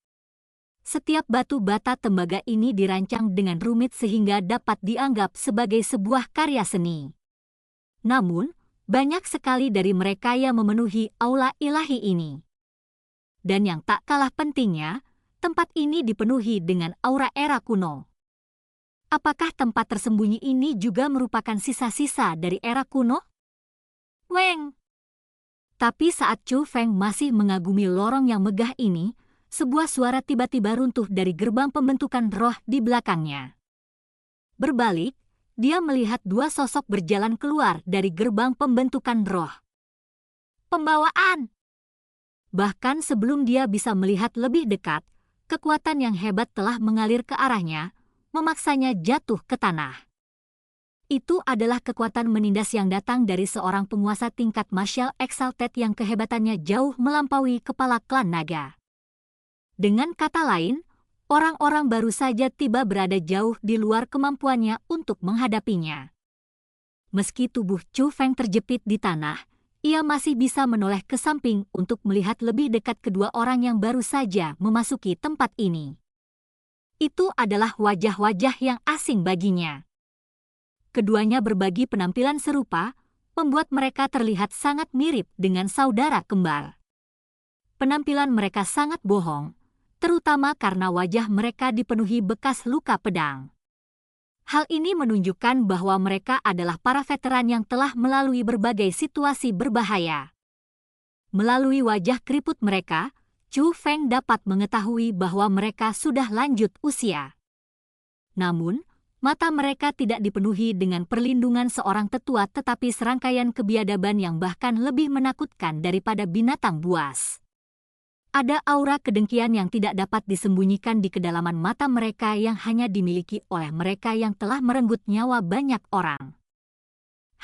Setiap batu bata tembaga ini dirancang dengan rumit sehingga dapat dianggap sebagai sebuah karya seni. Namun, banyak sekali dari mereka yang memenuhi aula ilahi ini. Dan yang tak kalah pentingnya, tempat ini dipenuhi dengan aura era kuno. Apakah tempat tersembunyi ini juga merupakan sisa-sisa dari era kuno? Weng! Tapi saat Chu Feng masih mengagumi lorong yang megah ini, sebuah suara tiba-tiba runtuh dari gerbang pembentukan roh di belakangnya. Berbalik, dia melihat dua sosok berjalan keluar dari gerbang pembentukan roh. Pembawaan! Bahkan sebelum dia bisa melihat lebih dekat, kekuatan yang hebat telah mengalir ke arahnya, memaksanya jatuh ke tanah. Itu adalah kekuatan menindas yang datang dari seorang penguasa tingkat martial exalted yang kehebatannya jauh melampaui kepala klan naga. Dengan kata lain, orang-orang baru saja tiba berada jauh di luar kemampuannya untuk menghadapinya. Meski tubuh Chu Feng terjepit di tanah, ia masih bisa menoleh ke samping untuk melihat lebih dekat kedua orang yang baru saja memasuki tempat ini. Itu adalah wajah-wajah yang asing baginya. Keduanya berbagi penampilan serupa, membuat mereka terlihat sangat mirip dengan saudara kembar. Penampilan mereka sangat bohong, terutama karena wajah mereka dipenuhi bekas luka pedang. Hal ini menunjukkan bahwa mereka adalah para veteran yang telah melalui berbagai situasi berbahaya. Melalui wajah keriput mereka, Chu Feng dapat mengetahui bahwa mereka sudah lanjut usia. Namun, mata mereka tidak dipenuhi dengan perlindungan seorang tetua tetapi serangkaian kebiadaban yang bahkan lebih menakutkan daripada binatang buas. Ada aura kedengkian yang tidak dapat disembunyikan di kedalaman mata mereka yang hanya dimiliki oleh mereka yang telah merenggut nyawa banyak orang.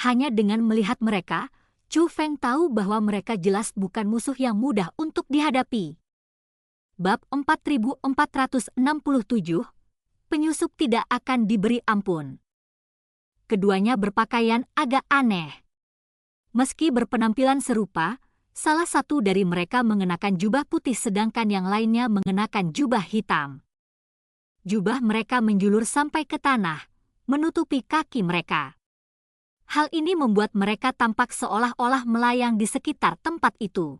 Hanya dengan melihat mereka, Chu Feng tahu bahwa mereka jelas bukan musuh yang mudah untuk dihadapi. Bab 4467, penyusup tidak akan diberi ampun. Keduanya berpakaian agak aneh. Meski berpenampilan serupa, salah satu dari mereka mengenakan jubah putih sedangkan yang lainnya mengenakan jubah hitam. Jubah mereka menjulur sampai ke tanah, menutupi kaki mereka. Hal ini membuat mereka tampak seolah-olah melayang di sekitar tempat itu.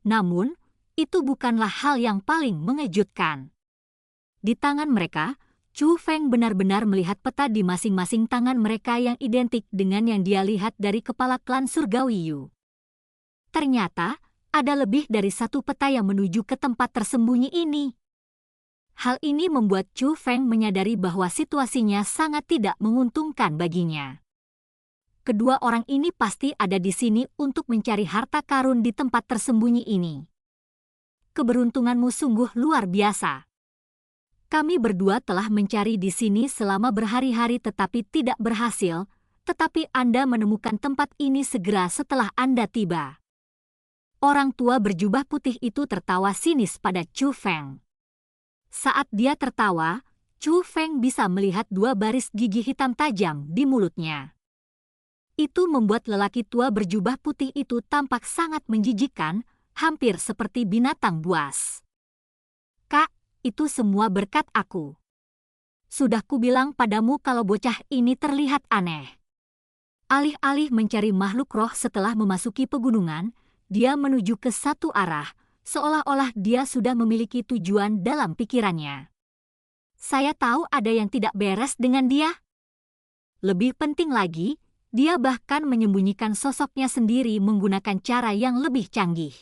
Namun, itu bukanlah hal yang paling mengejutkan. Di tangan mereka, Chu Feng benar-benar melihat peta di masing-masing tangan mereka yang identik dengan yang dia lihat dari kepala klan surgawi Yu. Ternyata, ada lebih dari satu peta yang menuju ke tempat tersembunyi ini. Hal ini membuat Chu Feng menyadari bahwa situasinya sangat tidak menguntungkan baginya. Kedua orang ini pasti ada di sini untuk mencari harta karun di tempat tersembunyi ini. Keberuntunganmu sungguh luar biasa. Kami berdua telah mencari di sini selama berhari-hari tetapi tidak berhasil, tetapi Anda menemukan tempat ini segera setelah Anda tiba. Orang tua berjubah putih itu tertawa sinis pada Chu Feng. Saat dia tertawa, Chu Feng bisa melihat dua baris gigi hitam tajam di mulutnya. Itu membuat lelaki tua berjubah putih itu tampak sangat menjijikkan, hampir seperti binatang buas. Kak, itu semua berkat aku. Sudah kubilang padamu kalau bocah ini terlihat aneh. Alih-alih mencari makhluk roh setelah memasuki pegunungan, dia menuju ke satu arah, seolah-olah dia sudah memiliki tujuan dalam pikirannya. Saya tahu ada yang tidak beres dengan dia. Lebih penting lagi, dia bahkan menyembunyikan sosoknya sendiri menggunakan cara yang lebih canggih.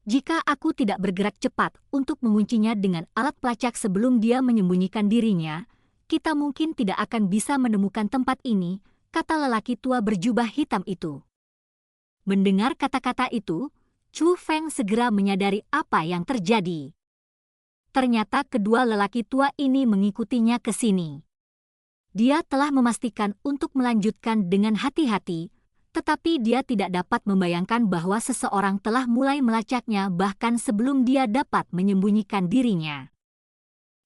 Jika aku tidak bergerak cepat untuk menguncinya dengan alat pelacak sebelum dia menyembunyikan dirinya, kita mungkin tidak akan bisa menemukan tempat ini, kata lelaki tua berjubah hitam itu. Mendengar kata-kata itu, Chu Feng segera menyadari apa yang terjadi. Ternyata kedua lelaki tua ini mengikutinya ke sini. Dia telah memastikan untuk melanjutkan dengan hati-hati, Tetapi dia tidak dapat membayangkan bahwa seseorang telah mulai melacaknya bahkan sebelum dia dapat menyembunyikan dirinya.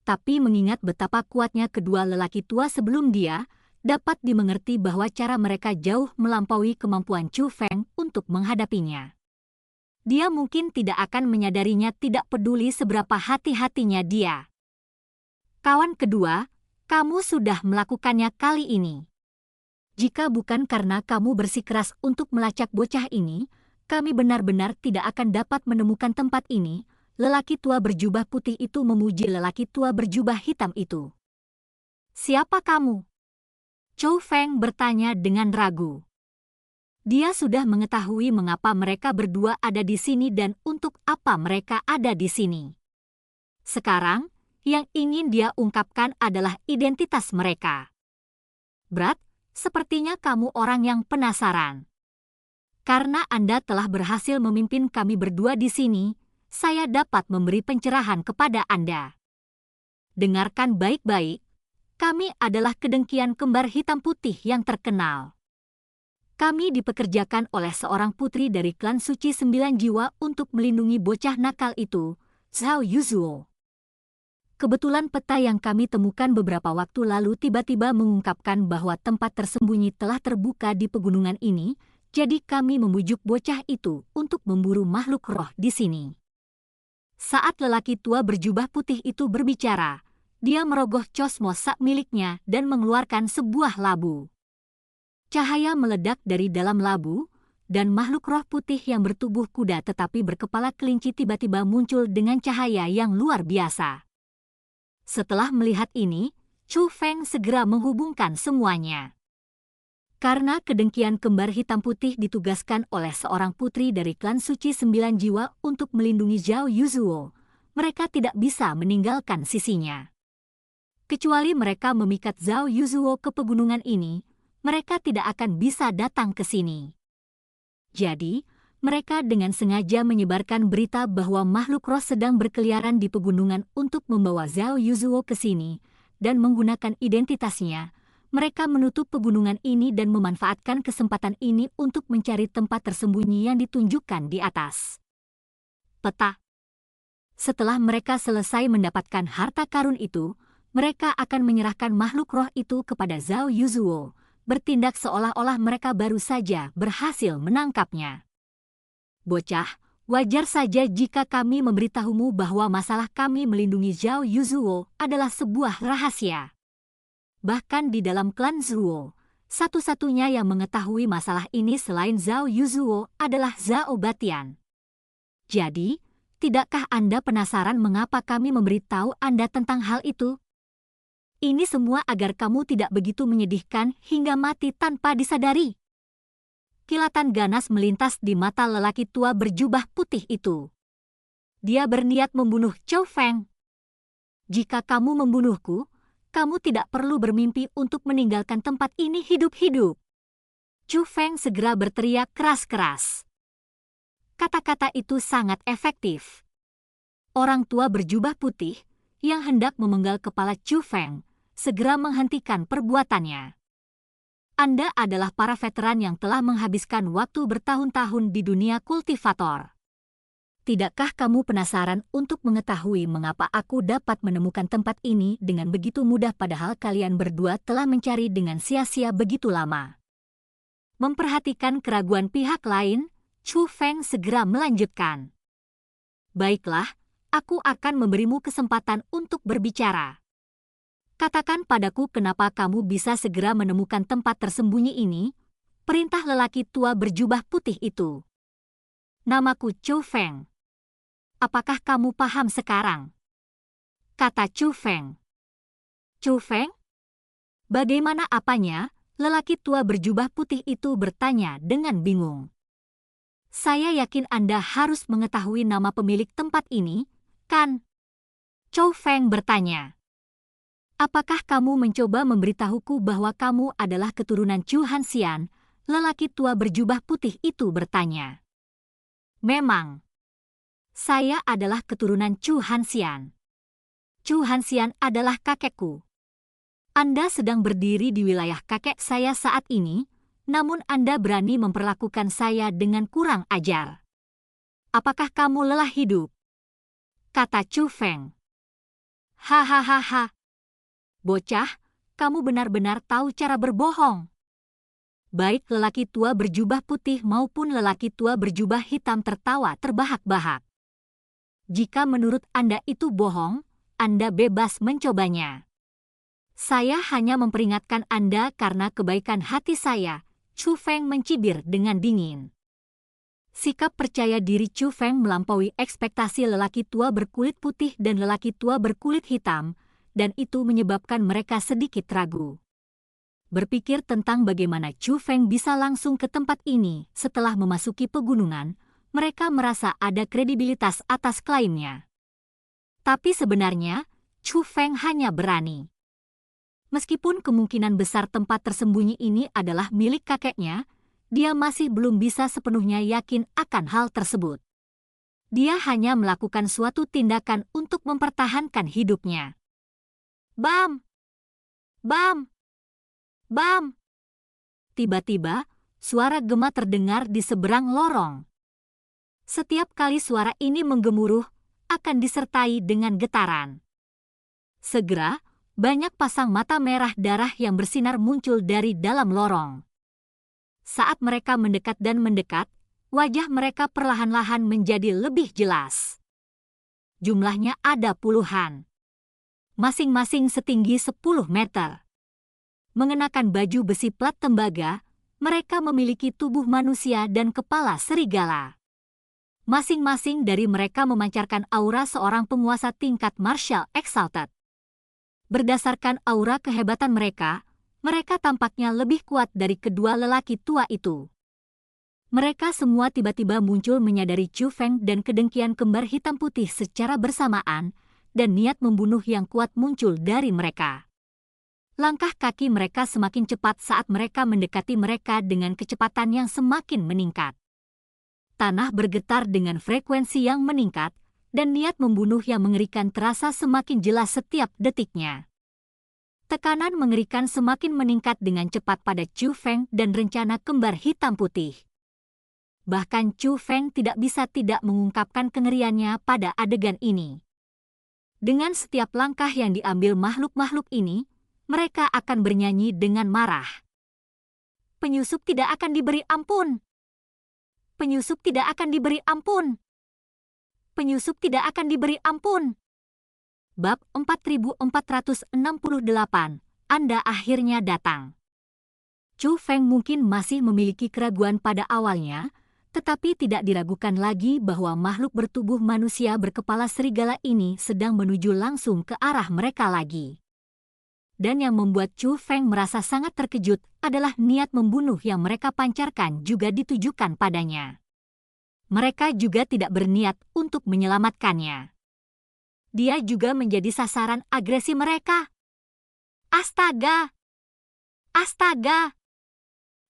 Tapi mengingat betapa kuatnya kedua lelaki tua sebelum dia, dapat dimengerti bahwa cara mereka jauh melampaui kemampuan Chu Feng untuk menghadapinya. Dia mungkin tidak akan menyadarinya, tidak peduli seberapa hati-hatinya dia. Kawan kedua, kamu sudah melakukannya kali ini. Jika bukan karena kamu bersikeras untuk melacak bocah ini, kami benar-benar tidak akan dapat menemukan tempat ini. Lelaki tua berjubah putih itu memuji lelaki tua berjubah hitam itu. Siapa kamu? Chu Feng bertanya dengan ragu. Dia sudah mengetahui mengapa mereka berdua ada di sini dan untuk apa mereka ada di sini. Sekarang, yang ingin dia ungkapkan adalah identitas mereka. Brad, sepertinya kamu orang yang penasaran. Karena Anda telah berhasil memimpin kami berdua di sini, saya dapat memberi pencerahan kepada Anda. Dengarkan baik-baik, kami adalah kedengkian kembar hitam putih yang terkenal. Kami dipekerjakan oleh seorang putri dari klan suci 9 jiwa untuk melindungi bocah nakal itu, Zhao Yuzuo. Kebetulan peta yang kami temukan beberapa waktu lalu tiba-tiba mengungkapkan bahwa tempat tersembunyi telah terbuka di pegunungan ini, jadi kami membujuk bocah itu untuk memburu makhluk roh di sini. Saat lelaki tua berjubah putih itu berbicara, dia merogoh cosmos sak miliknya dan mengeluarkan sebuah labu. Cahaya meledak dari dalam labu, dan makhluk roh putih yang bertubuh kuda tetapi berkepala kelinci tiba-tiba muncul dengan cahaya yang luar biasa. Setelah melihat ini, Chu Feng segera menghubungkan semuanya. Karena kedengkian kembar hitam putih ditugaskan oleh seorang putri dari klan suci 9 jiwa untuk melindungi Zhao Yuzuo, mereka tidak bisa meninggalkan sisinya. Kecuali mereka memikat Zhao Yuzuo ke pegunungan ini, mereka tidak akan bisa datang ke sini. Jadi, mereka dengan sengaja menyebarkan berita bahwa makhluk roh sedang berkeliaran di pegunungan untuk membawa Zhao Yuzuo ke sini, dan menggunakan identitasnya, mereka menutup pegunungan ini dan memanfaatkan kesempatan ini untuk mencari tempat tersembunyi yang ditunjukkan di atas peta. Setelah mereka selesai mendapatkan harta karun itu, mereka akan menyerahkan makhluk roh itu kepada Zhao Yuzuo, bertindak seolah-olah mereka baru saja berhasil menangkapnya. Bocah, wajar saja jika kami memberitahumu bahwa masalah kami melindungi Zhao Yuzuo adalah sebuah rahasia. Bahkan di dalam klan Zuo, satu-satunya yang mengetahui masalah ini selain Zhao Yuzuo adalah Zhao Batian. Jadi, tidakkah Anda penasaran mengapa kami memberitahu Anda tentang hal itu? Ini semua agar kamu tidak begitu menyedihkan hingga mati tanpa disadari. Kilatan ganas melintas di mata lelaki tua berjubah putih itu. Dia berniat membunuh Chu Feng. Jika kamu membunuhku, kamu tidak perlu bermimpi untuk meninggalkan tempat ini hidup-hidup. Chu Feng segera berteriak keras-keras. Kata-kata itu sangat efektif. Orang tua berjubah putih yang hendak memenggal kepala Chu Feng segera menghentikan perbuatannya. Anda adalah para veteran yang telah menghabiskan waktu bertahun-tahun di dunia kultivator. Tidakkah kamu penasaran untuk mengetahui mengapa aku dapat menemukan tempat ini dengan begitu mudah padahal kalian berdua telah mencari dengan sia-sia begitu lama? Memperhatikan keraguan pihak lain, Chu Feng segera melanjutkan. Baiklah, aku akan memberimu kesempatan untuk berbicara. Katakan padaku kenapa kamu bisa segera menemukan tempat tersembunyi ini, perintah lelaki tua berjubah putih itu. Namaku Chu Feng. Apakah kamu paham sekarang? Kata Chu Feng. Chu Feng? Bagaimana apanya? Lelaki tua berjubah putih itu bertanya dengan bingung. Saya yakin Anda harus mengetahui nama pemilik tempat ini, kan? Chu Feng bertanya. Apakah kamu mencoba memberitahuku bahwa kamu adalah keturunan Chu Hanxian? Lelaki tua berjubah putih itu bertanya. Memang. Saya adalah keturunan Chu Hanxian. Chu Hanxian adalah kakekku. Anda sedang berdiri di wilayah kakek saya saat ini, Namun Anda berani memperlakukan saya dengan kurang ajar. Apakah kamu lelah hidup? Kata Chu Feng. Hahaha. Bocah, kamu benar-benar tahu cara berbohong. Baik lelaki tua berjubah putih maupun lelaki tua berjubah hitam tertawa terbahak-bahak. Jika menurut Anda itu bohong, Anda bebas mencobanya. Saya hanya memperingatkan Anda karena kebaikan hati saya, Chu Feng mencibir dengan dingin. Sikap percaya diri Chu Feng melampaui ekspektasi lelaki tua berkulit putih dan lelaki tua berkulit hitam, dan itu menyebabkan mereka sedikit ragu. Berpikir tentang bagaimana Chu Feng bisa langsung ke tempat ini setelah memasuki pegunungan, mereka merasa ada kredibilitas atas klaimnya. Tapi sebenarnya, Chu Feng hanya berani. Meskipun kemungkinan besar tempat tersembunyi ini adalah milik kakeknya, dia masih belum bisa sepenuhnya yakin akan hal tersebut. Dia hanya melakukan suatu tindakan untuk mempertahankan hidupnya. Bam! Bam! Bam! Tiba-tiba, suara gema terdengar di seberang lorong. Setiap kali suara ini menggemuruh, akan disertai dengan getaran. Segera, banyak pasang mata merah darah yang bersinar muncul dari dalam lorong. Saat mereka mendekat dan mendekat, wajah mereka perlahan-lahan menjadi lebih jelas. Jumlahnya ada puluhan. Masing-masing setinggi 10 meter. Mengenakan baju besi plat tembaga, mereka memiliki tubuh manusia dan kepala serigala. Masing-masing dari mereka memancarkan aura seorang penguasa tingkat martial exalted. Berdasarkan aura kehebatan mereka, mereka tampaknya lebih kuat dari kedua lelaki tua itu. Mereka semua tiba-tiba muncul menyadari Chu Feng dan kedengkian kembar hitam putih secara bersamaan, dan niat membunuh yang kuat muncul dari mereka. Langkah kaki mereka semakin cepat saat mereka mendekati mereka dengan kecepatan yang semakin meningkat. Tanah bergetar dengan frekuensi yang meningkat, dan niat membunuh yang mengerikan terasa semakin jelas setiap detiknya. Tekanan mengerikan semakin meningkat dengan cepat pada Chu Feng dan rencana kembar hitam putih. Bahkan Chu Feng tidak bisa tidak mengungkapkan kengeriannya pada adegan ini. Dengan setiap langkah yang diambil makhluk-makhluk ini, mereka akan bernyanyi dengan marah. Penyusup tidak akan diberi ampun. Penyusup tidak akan diberi ampun. Penyusup tidak akan diberi ampun. Bab 4468, Anda akhirnya datang. Chu Feng mungkin masih memiliki keraguan pada awalnya, tetapi tidak diragukan lagi bahwa makhluk bertubuh manusia berkepala serigala ini sedang menuju langsung ke arah mereka lagi. Dan yang membuat Chu Feng merasa sangat terkejut adalah niat membunuh yang mereka pancarkan juga ditujukan padanya. Mereka juga tidak berniat untuk menyelamatkannya. Dia juga menjadi sasaran agresi mereka. Astaga! Astaga!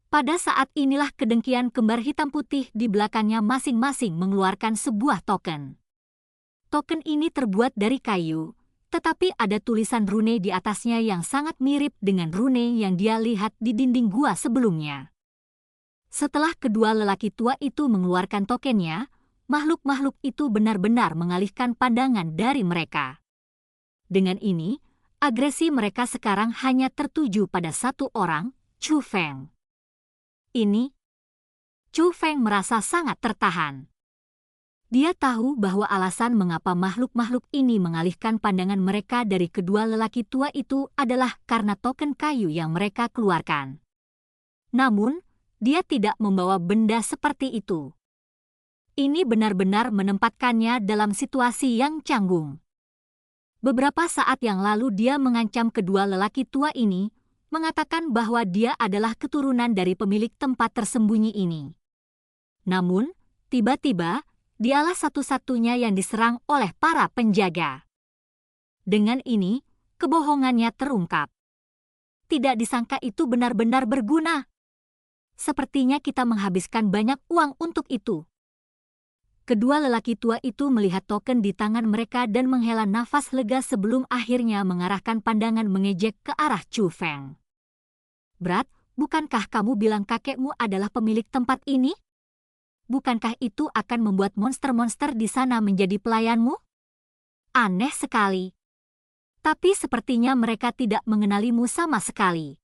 Pada saat inilah kedengkian kembar hitam putih di belakangnya masing-masing mengeluarkan sebuah token. Token ini terbuat dari kayu, tetapi ada tulisan rune di atasnya yang sangat mirip dengan rune yang dia lihat di dinding gua sebelumnya. Setelah kedua lelaki tua itu mengeluarkan tokennya, makhluk-makhluk itu benar-benar mengalihkan pandangan dari mereka. Dengan ini, agresi mereka sekarang hanya tertuju pada satu orang, Chu Feng. Ini, Chu Feng merasa sangat tertahan. Dia tahu bahwa alasan mengapa makhluk-makhluk ini mengalihkan pandangan mereka dari kedua lelaki tua itu adalah karena token kayu yang mereka keluarkan. Namun, dia tidak membawa benda seperti itu. Ini benar-benar menempatkannya dalam situasi yang canggung. Beberapa saat yang lalu dia mengancam kedua lelaki tua ini, mengatakan bahwa dia adalah keturunan dari pemilik tempat tersembunyi ini. Namun, tiba-tiba, dialah satu-satunya yang diserang oleh para penjaga. Dengan ini, kebohongannya terungkap. Tidak disangka itu benar-benar berguna. Sepertinya kita menghabiskan banyak uang untuk itu. Kedua lelaki tua itu melihat token di tangan mereka dan menghela nafas lega sebelum akhirnya mengarahkan pandangan mengejek ke arah Chu Feng. Berat, bukankah kamu bilang kakekmu adalah pemilik tempat ini? Bukankah itu akan membuat monster-monster di sana menjadi pelayanmu? Aneh sekali. Tapi sepertinya mereka tidak mengenalimu sama sekali.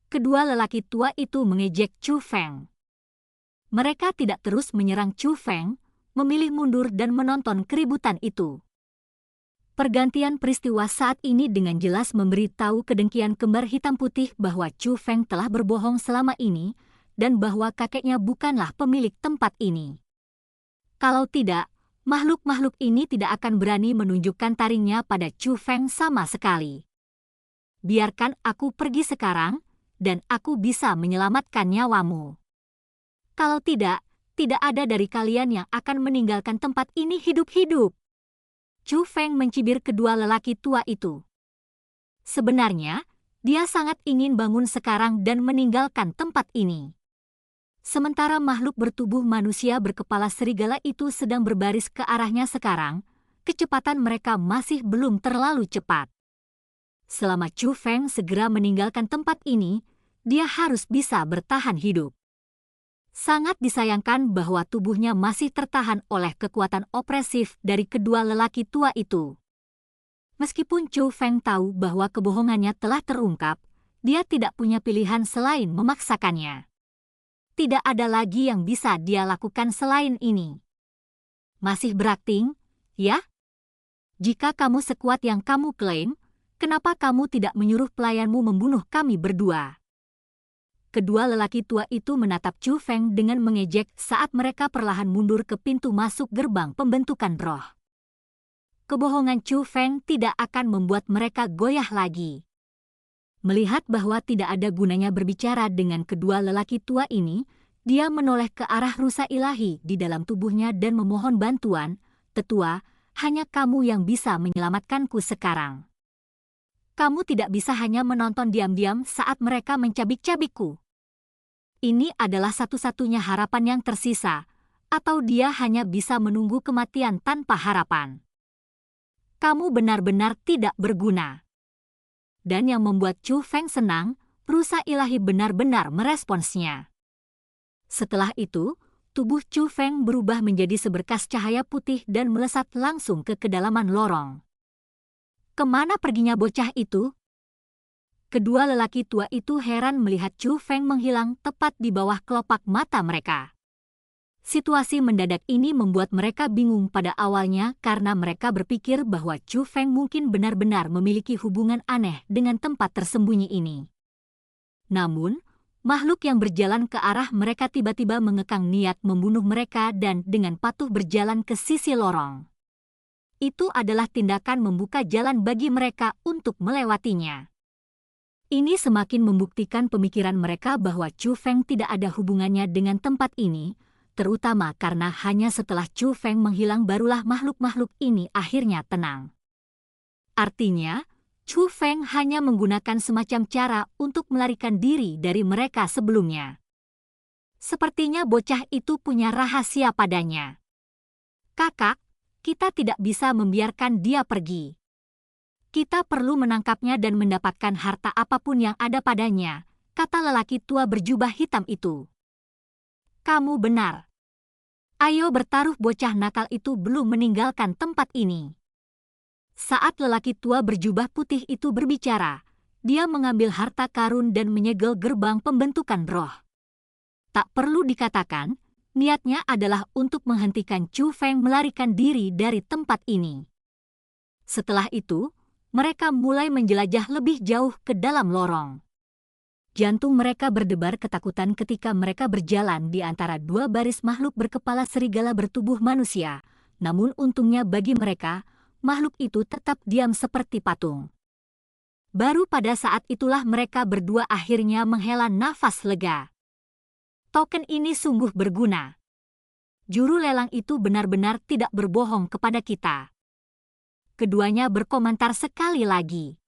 Kedua lelaki tua itu mengejek Chu Feng. Mereka tidak terus menyerang Chu Feng, memilih mundur dan menonton keributan itu. Pergantian peristiwa saat ini dengan jelas memberitahu kedengkian kembar hitam putih bahwa Chu Feng telah berbohong selama ini dan bahwa kakeknya bukanlah pemilik tempat ini. Kalau tidak, makhluk-makhluk ini tidak akan berani menunjukkan taringnya pada Chu Feng sama sekali. Biarkan aku pergi sekarang, dan aku bisa menyelamatkan nyawamu. Kalau tidak, tidak ada dari kalian yang akan meninggalkan tempat ini hidup-hidup. Chu Feng mencibir kedua lelaki tua itu. Sebenarnya, dia sangat ingin bangun sekarang dan meninggalkan tempat ini. Sementara makhluk bertubuh manusia berkepala serigala itu sedang berbaris ke arahnya sekarang, kecepatan mereka masih belum terlalu cepat. Selama Chu Feng segera meninggalkan tempat ini, dia harus bisa bertahan hidup. Sangat disayangkan bahwa tubuhnya masih tertahan oleh kekuatan opresif dari kedua lelaki tua itu. Meskipun Chu Feng tahu bahwa kebohongannya telah terungkap, dia tidak punya pilihan selain memaksakannya. Tidak ada lagi yang bisa dia lakukan selain ini. Masih berakting, ya? Jika kamu sekuat yang kamu klaim, kenapa kamu tidak menyuruh pelayanmu membunuh kami berdua? Kedua lelaki tua itu menatap Chu Feng dengan mengejek saat mereka perlahan mundur ke pintu masuk gerbang pembentukan roh. Kebohongan Chu Feng tidak akan membuat mereka goyah lagi. Melihat bahwa tidak ada gunanya berbicara dengan kedua lelaki tua ini, dia menoleh ke arah rusa ilahi di dalam tubuhnya dan memohon bantuan, "Tetua, hanya kamu yang bisa menyelamatkanku sekarang. Kamu tidak bisa hanya menonton diam-diam saat mereka mencabik-cabikku. Ini adalah satu-satunya harapan yang tersisa, atau dia hanya bisa menunggu kematian tanpa harapan. Kamu benar-benar tidak berguna." Dan yang membuat Chu Feng senang, rusa ilahi benar-benar meresponsnya. Setelah itu, tubuh Chu Feng berubah menjadi seberkas cahaya putih dan melesat langsung ke kedalaman lorong. Kemana perginya bocah itu? Kedua lelaki tua itu heran melihat Chu Feng menghilang tepat di bawah kelopak mata mereka. Situasi mendadak ini membuat mereka bingung pada awalnya karena mereka berpikir bahwa Chu Feng mungkin benar-benar memiliki hubungan aneh dengan tempat tersembunyi ini. Namun, makhluk yang berjalan ke arah mereka tiba-tiba mengekang niat membunuh mereka dan dengan patuh berjalan ke sisi lorong. Itu adalah tindakan membuka jalan bagi mereka untuk melewatinya. Ini semakin membuktikan pemikiran mereka bahwa Chu Feng tidak ada hubungannya dengan tempat ini, terutama karena hanya setelah Chu Feng menghilang barulah makhluk-makhluk ini akhirnya tenang. Artinya, Chu Feng hanya menggunakan semacam cara untuk melarikan diri dari mereka sebelumnya. Sepertinya bocah itu punya rahasia padanya. "Kakak, kita tidak bisa membiarkan dia pergi. Kita perlu menangkapnya dan mendapatkan harta apapun yang ada padanya," kata lelaki tua berjubah hitam itu. "Kamu benar. Ayo bertaruh." Bocah nakal itu belum meninggalkan tempat ini. Saat lelaki tua berjubah putih itu berbicara, dia mengambil harta karun dan menyegel gerbang pembentukan roh. Tak perlu dikatakan, niatnya adalah untuk menghentikan Chu Feng melarikan diri dari tempat ini. Setelah itu, mereka mulai menjelajah lebih jauh ke dalam lorong. Jantung mereka berdebar ketakutan ketika mereka berjalan di antara dua baris makhluk berkepala serigala bertubuh manusia. Namun untungnya bagi mereka, makhluk itu tetap diam seperti patung. Baru pada saat itulah mereka berdua akhirnya menghela nafas lega. Token ini sungguh berguna. Juru lelang itu benar-benar tidak berbohong kepada kita. Keduanya berkomentar sekali lagi.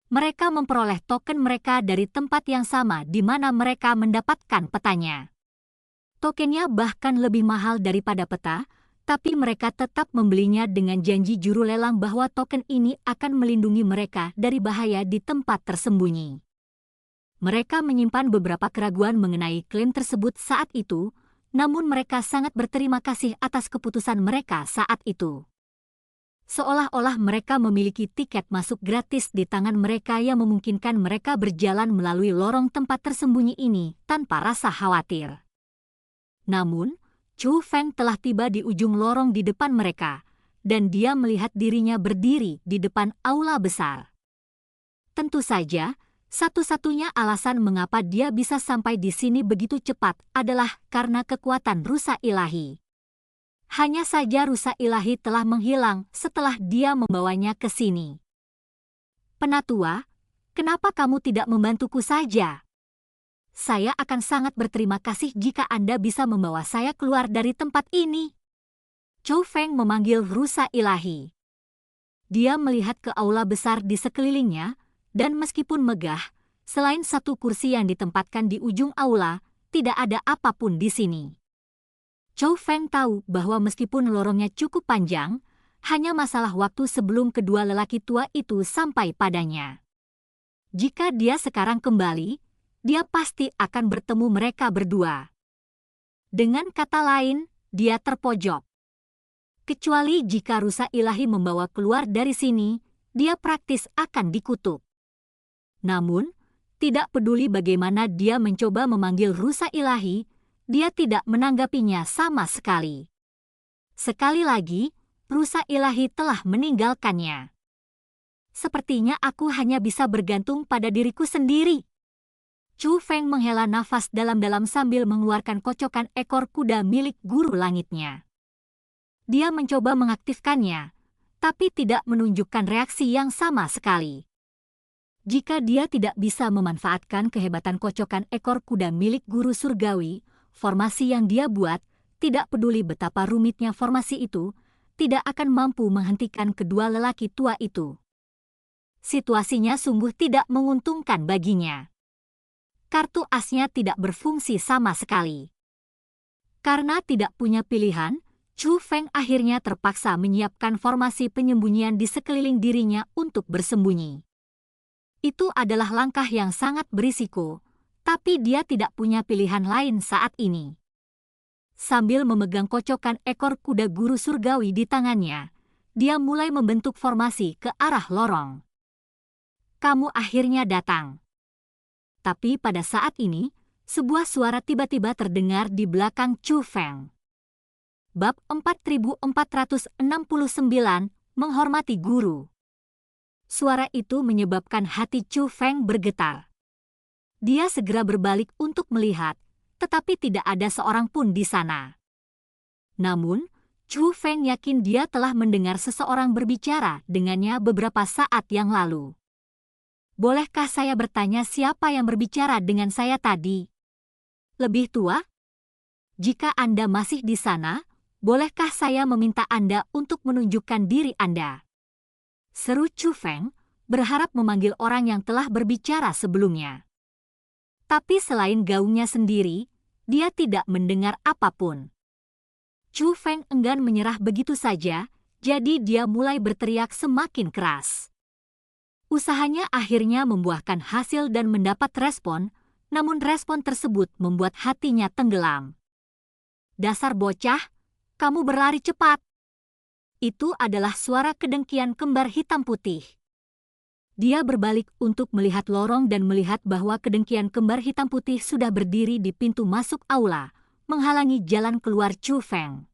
Mereka memperoleh token mereka dari tempat yang sama di mana mereka mendapatkan petanya. Tokennya bahkan lebih mahal daripada peta, tapi mereka tetap membelinya dengan janji juru lelang bahwa token ini akan melindungi mereka dari bahaya di tempat tersembunyi. Mereka menyimpan beberapa keraguan mengenai klaim tersebut saat itu, namun mereka sangat berterima kasih atas keputusan mereka saat itu. Seolah-olah mereka memiliki tiket masuk gratis di tangan mereka yang memungkinkan mereka berjalan melalui lorong tempat tersembunyi ini tanpa rasa khawatir. Namun, Chu Feng telah tiba di ujung lorong di depan mereka, dan dia melihat dirinya berdiri di depan aula besar. Tentu saja, satu-satunya alasan mengapa dia bisa sampai di sini begitu cepat adalah karena kekuatan rusa ilahi. Hanya saja rusa ilahi telah menghilang setelah dia membawanya ke sini. Penatua, kenapa kamu tidak membantuku saja? Saya akan sangat berterima kasih jika Anda bisa membawa saya keluar dari tempat ini. Chu Feng memanggil rusa ilahi. Dia melihat ke aula besar di sekelilingnya, dan meskipun megah, selain satu kursi yang ditempatkan di ujung aula, tidak ada apapun di sini. Chu Feng tahu bahwa meskipun lorongnya cukup panjang, hanya masalah waktu sebelum kedua lelaki tua itu sampai padanya. Jika dia sekarang kembali, dia pasti akan bertemu mereka berdua. Dengan kata lain, dia terpojok. Kecuali jika rusa ilahi membawa keluar dari sini, dia praktis akan dikutuk. Namun, tidak peduli bagaimana dia mencoba memanggil rusa ilahi, dia tidak menanggapinya sama sekali. Sekali lagi, rusa ilahi telah meninggalkannya. Sepertinya aku hanya bisa bergantung pada diriku sendiri. Chu Feng menghela nafas dalam-dalam sambil mengeluarkan kocokan ekor kuda milik guru langitnya. Dia mencoba mengaktifkannya, tapi tidak menunjukkan reaksi yang sama sekali. Jika dia tidak bisa memanfaatkan kehebatan kocokan ekor kuda milik guru surgawi, formasi yang dia buat, tidak peduli betapa rumitnya formasi itu, tidak akan mampu menghentikan kedua lelaki tua itu. Situasinya sungguh tidak menguntungkan baginya. Kartu asnya tidak berfungsi sama sekali. Karena tidak punya pilihan, Chu Feng akhirnya terpaksa menyiapkan formasi penyembunyian di sekeliling dirinya untuk bersembunyi. Itu adalah langkah yang sangat berisiko, tapi dia tidak punya pilihan lain saat ini. Sambil memegang kocokan ekor kuda guru surgawi di tangannya, dia mulai membentuk formasi ke arah lorong. Kamu akhirnya datang. Tapi pada saat ini, sebuah suara tiba-tiba terdengar di belakang Chu Feng. Bab 4469, Menghormati Guru. Suara itu menyebabkan hati Chu Feng bergetar. Dia segera berbalik untuk melihat, tetapi tidak ada seorang pun di sana. Namun, Chu Feng yakin dia telah mendengar seseorang berbicara dengannya beberapa saat yang lalu. Bolehkah saya bertanya siapa yang berbicara dengan saya tadi? Lebih tua? Jika Anda masih di sana, bolehkah saya meminta Anda untuk menunjukkan diri Anda? Seru Chu Feng, berharap memanggil orang yang telah berbicara sebelumnya. Tapi selain gaungnya sendiri, dia tidak mendengar apapun. Chu Feng enggan menyerah begitu saja, jadi dia mulai berteriak semakin keras. Usahanya akhirnya membuahkan hasil dan mendapat respon, namun respon tersebut membuat hatinya tenggelam. Dasar bocah, kamu berlari cepat. Itu adalah suara kedengkian kembar hitam putih. Dia berbalik untuk melihat lorong dan melihat bahwa kedengkian kembar hitam putih sudah berdiri di pintu masuk aula, menghalangi jalan keluar Chu Feng.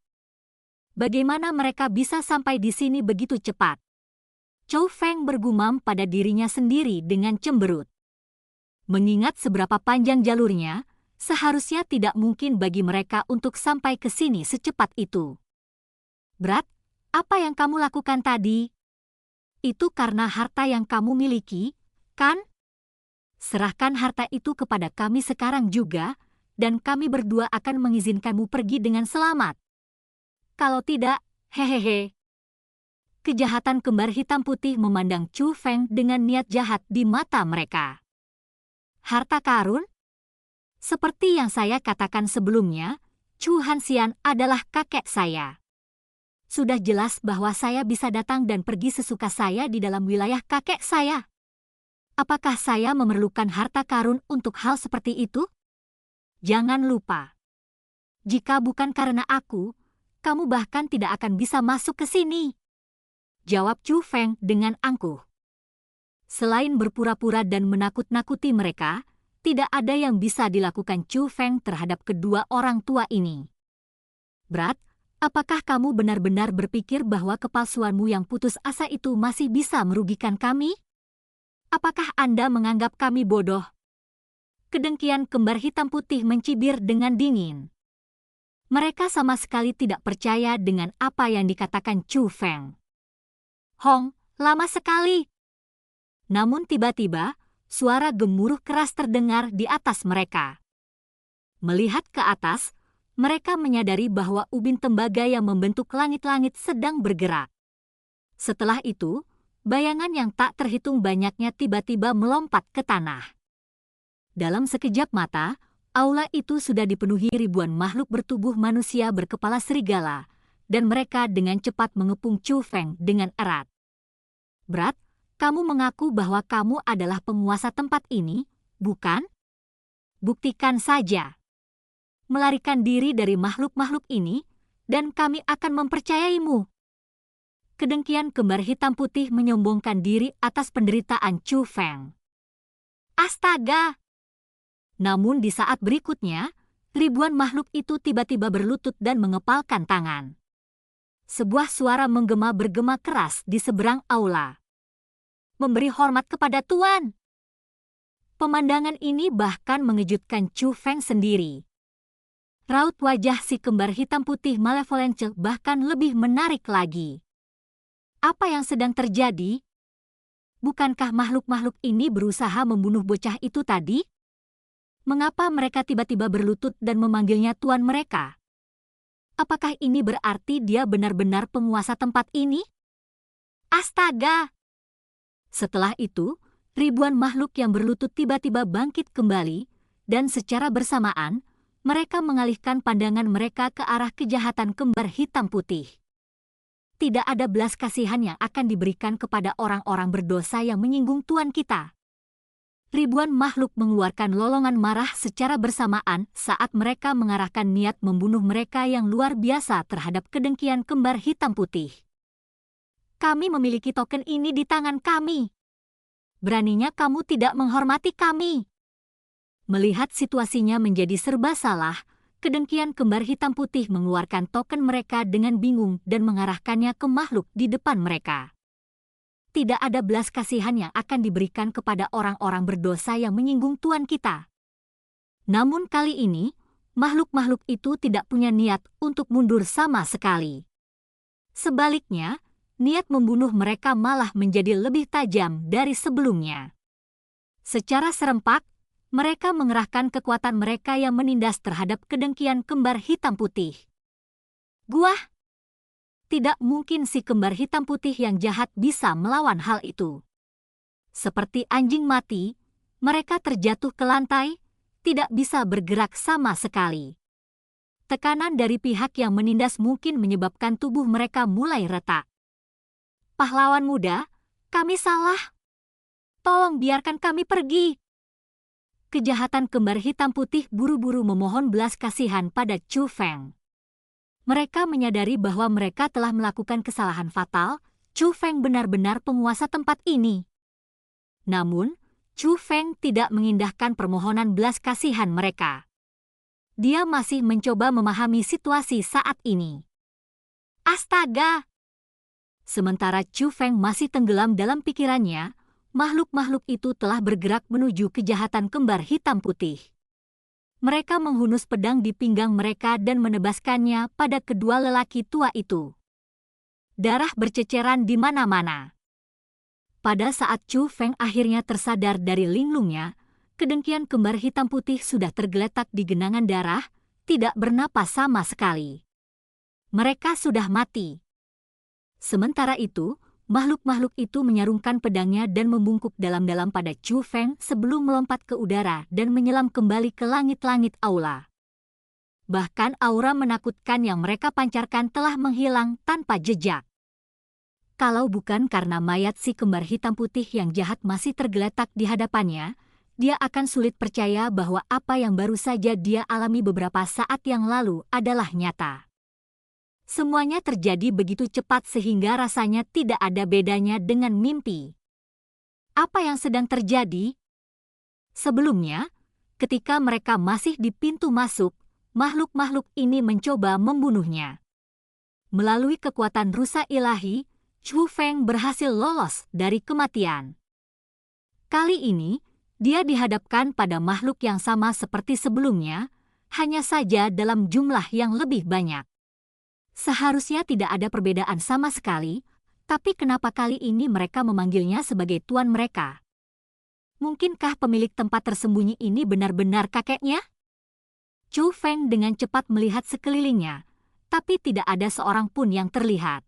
Bagaimana mereka bisa sampai di sini begitu cepat? Chu Feng bergumam pada dirinya sendiri dengan cemberut. Mengingat seberapa panjang jalurnya, seharusnya tidak mungkin bagi mereka untuk sampai ke sini secepat itu. Berat, apa yang kamu lakukan tadi? Itu karena harta yang kamu miliki, kan? Serahkan harta itu kepada kami sekarang juga, dan kami berdua akan mengizinkanmu pergi dengan selamat. Kalau tidak, hehehe. Kejahatan kembar hitam putih memandang Chu Feng dengan niat jahat di mata mereka. Harta karun? Seperti yang saya katakan sebelumnya, Chu Hanxian adalah kakek saya. Sudah jelas bahwa saya bisa datang dan pergi sesuka saya di dalam wilayah kakek saya. Apakah saya memerlukan harta karun untuk hal seperti itu? Jangan lupa, jika bukan karena aku, kamu bahkan tidak akan bisa masuk ke sini. Jawab Chu Feng dengan angkuh. Selain berpura-pura dan menakut-nakuti mereka, tidak ada yang bisa dilakukan Chu Feng terhadap kedua orang tua ini. Brat, apakah kamu benar-benar berpikir bahwa kepalsuanmu yang putus asa itu masih bisa merugikan kami? Apakah Anda menganggap kami bodoh? Kedengkian kembar hitam putih mencibir dengan dingin. Mereka sama sekali tidak percaya dengan apa yang dikatakan Chu Feng. Hong, lama sekali. Namun tiba-tiba, suara gemuruh keras terdengar di atas mereka. Melihat ke atas, mereka menyadari bahwa ubin tembaga yang membentuk langit-langit sedang bergerak. Setelah itu, bayangan yang tak terhitung banyaknya tiba-tiba melompat ke tanah. Dalam sekejap mata, aula itu sudah dipenuhi ribuan makhluk bertubuh manusia berkepala serigala, dan mereka dengan cepat mengepung Chu Feng dengan erat. Brat, kamu mengaku bahwa kamu adalah penguasa tempat ini, bukan? Buktikan saja. Melarikan diri dari makhluk-makhluk ini, dan kami akan mempercayaimu. Kedengkian kembar hitam putih menyombongkan diri atas penderitaan Chu Feng. Astaga! Namun di saat berikutnya, ribuan makhluk itu tiba-tiba berlutut dan mengepalkan tangan. Sebuah suara menggema bergema keras di seberang aula. Memberi hormat kepada Tuan. Pemandangan ini bahkan mengejutkan Chu Feng sendiri. Raut wajah si kembar hitam putih malevolence bahkan lebih menarik lagi. Apa yang sedang terjadi? Bukankah makhluk-makhluk ini berusaha membunuh bocah itu tadi? Mengapa mereka tiba-tiba berlutut dan memanggilnya Tuan mereka? Apakah ini berarti dia benar-benar penguasa tempat ini? Astaga! Setelah itu, ribuan makhluk yang berlutut tiba-tiba bangkit kembali, dan secara bersamaan, mereka mengalihkan pandangan mereka ke arah kejahatan kembar hitam putih. Tidak ada belas kasihan yang akan diberikan kepada orang-orang berdosa yang menyinggung Tuan kita. Ribuan makhluk mengeluarkan lolongan marah secara bersamaan saat mereka mengarahkan niat membunuh mereka yang luar biasa terhadap kedengkian kembar hitam putih. Kami memiliki token ini di tangan kami. Beraninya kamu tidak menghormati kami. Melihat situasinya menjadi serba salah, kedengkian kembar hitam putih mengeluarkan token mereka dengan bingung dan mengarahkannya ke makhluk di depan mereka. Tidak ada belas kasihan yang akan diberikan kepada orang-orang berdosa yang menyinggung Tuan kita. Namun kali ini, makhluk-makhluk itu tidak punya niat untuk mundur sama sekali. Sebaliknya, niat membunuh mereka malah menjadi lebih tajam dari sebelumnya. Secara serempak, mereka mengerahkan kekuatan mereka yang menindas terhadap kedengkian kembar hitam putih. Gua! Tidak mungkin si kembar hitam putih yang jahat bisa melawan hal itu. Seperti anjing mati, mereka terjatuh ke lantai, tidak bisa bergerak sama sekali. Tekanan dari pihak yang menindas mungkin menyebabkan tubuh mereka mulai retak. Pahlawan muda, kami salah. Tolong biarkan kami pergi. Kejahatan kembar hitam putih buru-buru memohon belas kasihan pada Chu Feng. Mereka menyadari bahwa mereka telah melakukan kesalahan fatal. Chu Feng benar-benar penguasa tempat ini. Namun, Chu Feng tidak mengindahkan permohonan belas kasihan mereka. Dia masih mencoba memahami situasi saat ini. Astaga! Sementara Chu Feng masih tenggelam dalam pikirannya, makhluk-makhluk itu telah bergerak menuju kejahatan kembar hitam putih. Mereka menghunus pedang di pinggang mereka dan menebaskannya pada kedua lelaki tua itu. Darah berceceran di mana-mana. Pada saat Chu Feng akhirnya tersadar dari linglungnya, kedengkian kembar hitam putih sudah tergeletak di genangan darah, tidak bernapas sama sekali. Mereka sudah mati. Sementara itu, makhluk-makhluk itu menyarungkan pedangnya dan membungkuk dalam-dalam pada Chu Feng sebelum melompat ke udara dan menyelam kembali ke langit-langit aula. Bahkan aura menakutkan yang mereka pancarkan telah menghilang tanpa jejak. Kalau bukan karena mayat si kembar hitam putih yang jahat masih tergeletak di hadapannya, dia akan sulit percaya bahwa apa yang baru saja dia alami beberapa saat yang lalu adalah nyata. Semuanya terjadi begitu cepat sehingga rasanya tidak ada bedanya dengan mimpi. Apa yang sedang terjadi? Sebelumnya, ketika mereka masih di pintu masuk, makhluk-makhluk ini mencoba membunuhnya. Melalui kekuatan rusa ilahi, Chu Feng berhasil lolos dari kematian. Kali ini, dia dihadapkan pada makhluk yang sama seperti sebelumnya, hanya saja dalam jumlah yang lebih banyak. Seharusnya tidak ada perbedaan sama sekali, tapi kenapa kali ini mereka memanggilnya sebagai tuan mereka? Mungkinkah pemilik tempat tersembunyi ini benar-benar kakeknya? Chu Feng dengan cepat melihat sekelilingnya, tapi tidak ada seorang pun yang terlihat.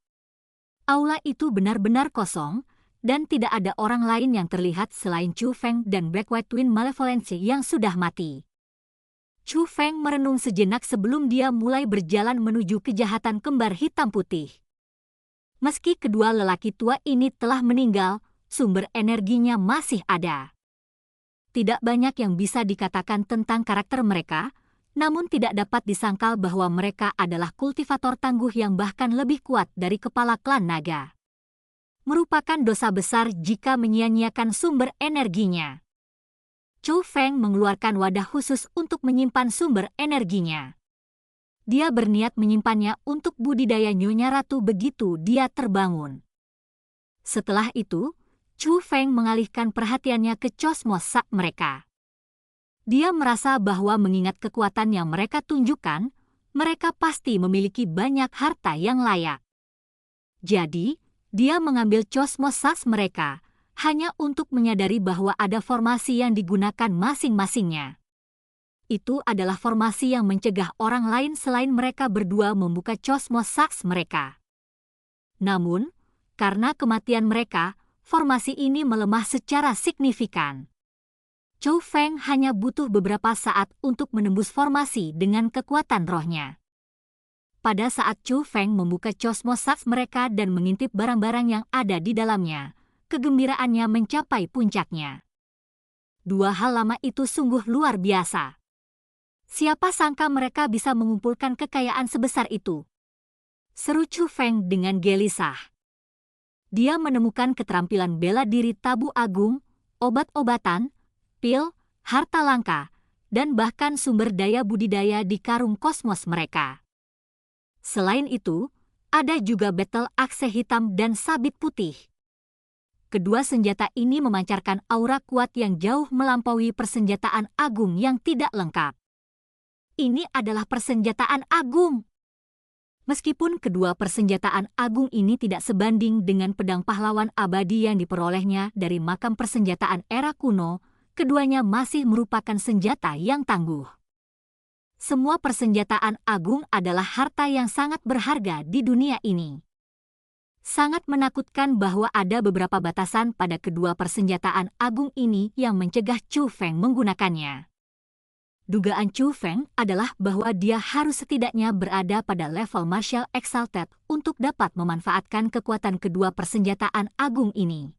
Aula itu benar-benar kosong, dan tidak ada orang lain yang terlihat selain Chu Feng dan Black White Twin Malevolence yang sudah mati. Chu Feng merenung sejenak sebelum dia mulai berjalan menuju kejahatan kembar hitam putih. Meski kedua lelaki tua ini telah meninggal, sumber energinya masih ada. Tidak banyak yang bisa dikatakan tentang karakter mereka, namun tidak dapat disangkal bahwa mereka adalah kultivator tangguh yang bahkan lebih kuat dari kepala klan naga. Merupakan dosa besar jika menyia-nyiakan sumber energinya. Chu Feng mengeluarkan wadah khusus untuk menyimpan sumber energinya. Dia berniat menyimpannya untuk budidaya Nyonya Ratu begitu dia terbangun. Setelah itu, Chu Feng mengalihkan perhatiannya ke Cosmos Sak mereka. Dia merasa bahwa mengingat kekuatan yang mereka tunjukkan, mereka pasti memiliki banyak harta yang layak. Jadi, dia mengambil Cosmos Sak mereka, hanya untuk menyadari bahwa ada formasi yang digunakan masing-masingnya. Itu adalah formasi yang mencegah orang lain selain mereka berdua membuka Cosmos Sak mereka. Namun, karena kematian mereka, formasi ini melemah secara signifikan. Chu Feng hanya butuh beberapa saat untuk menembus formasi dengan kekuatan rohnya. Pada saat Chu Feng membuka Cosmos Sak mereka dan mengintip barang-barang yang ada di dalamnya, kegembiraannya mencapai puncaknya. Dua hal lama itu sungguh luar biasa. Siapa sangka mereka bisa mengumpulkan kekayaan sebesar itu? Seru Chu Feng dengan gelisah. Dia menemukan keterampilan bela diri tabu agung, obat-obatan, pil, harta langka, dan bahkan sumber daya budidaya di karung kosmos mereka. Selain itu, ada juga battle axe hitam dan sabit putih. Kedua senjata ini memancarkan aura kuat yang jauh melampaui persenjataan agung yang tidak lengkap. Ini adalah persenjataan agung. Meskipun kedua persenjataan agung ini tidak sebanding dengan pedang pahlawan abadi yang diperolehnya dari makam persenjataan era kuno, keduanya masih merupakan senjata yang tangguh. Semua persenjataan agung adalah harta yang sangat berharga di dunia ini. Sangat menakutkan bahwa ada beberapa batasan pada kedua persenjataan agung ini yang mencegah Chu Feng menggunakannya. Dugaan Chu Feng adalah bahwa dia harus setidaknya berada pada level Martial Exalted untuk dapat memanfaatkan kekuatan kedua persenjataan agung ini.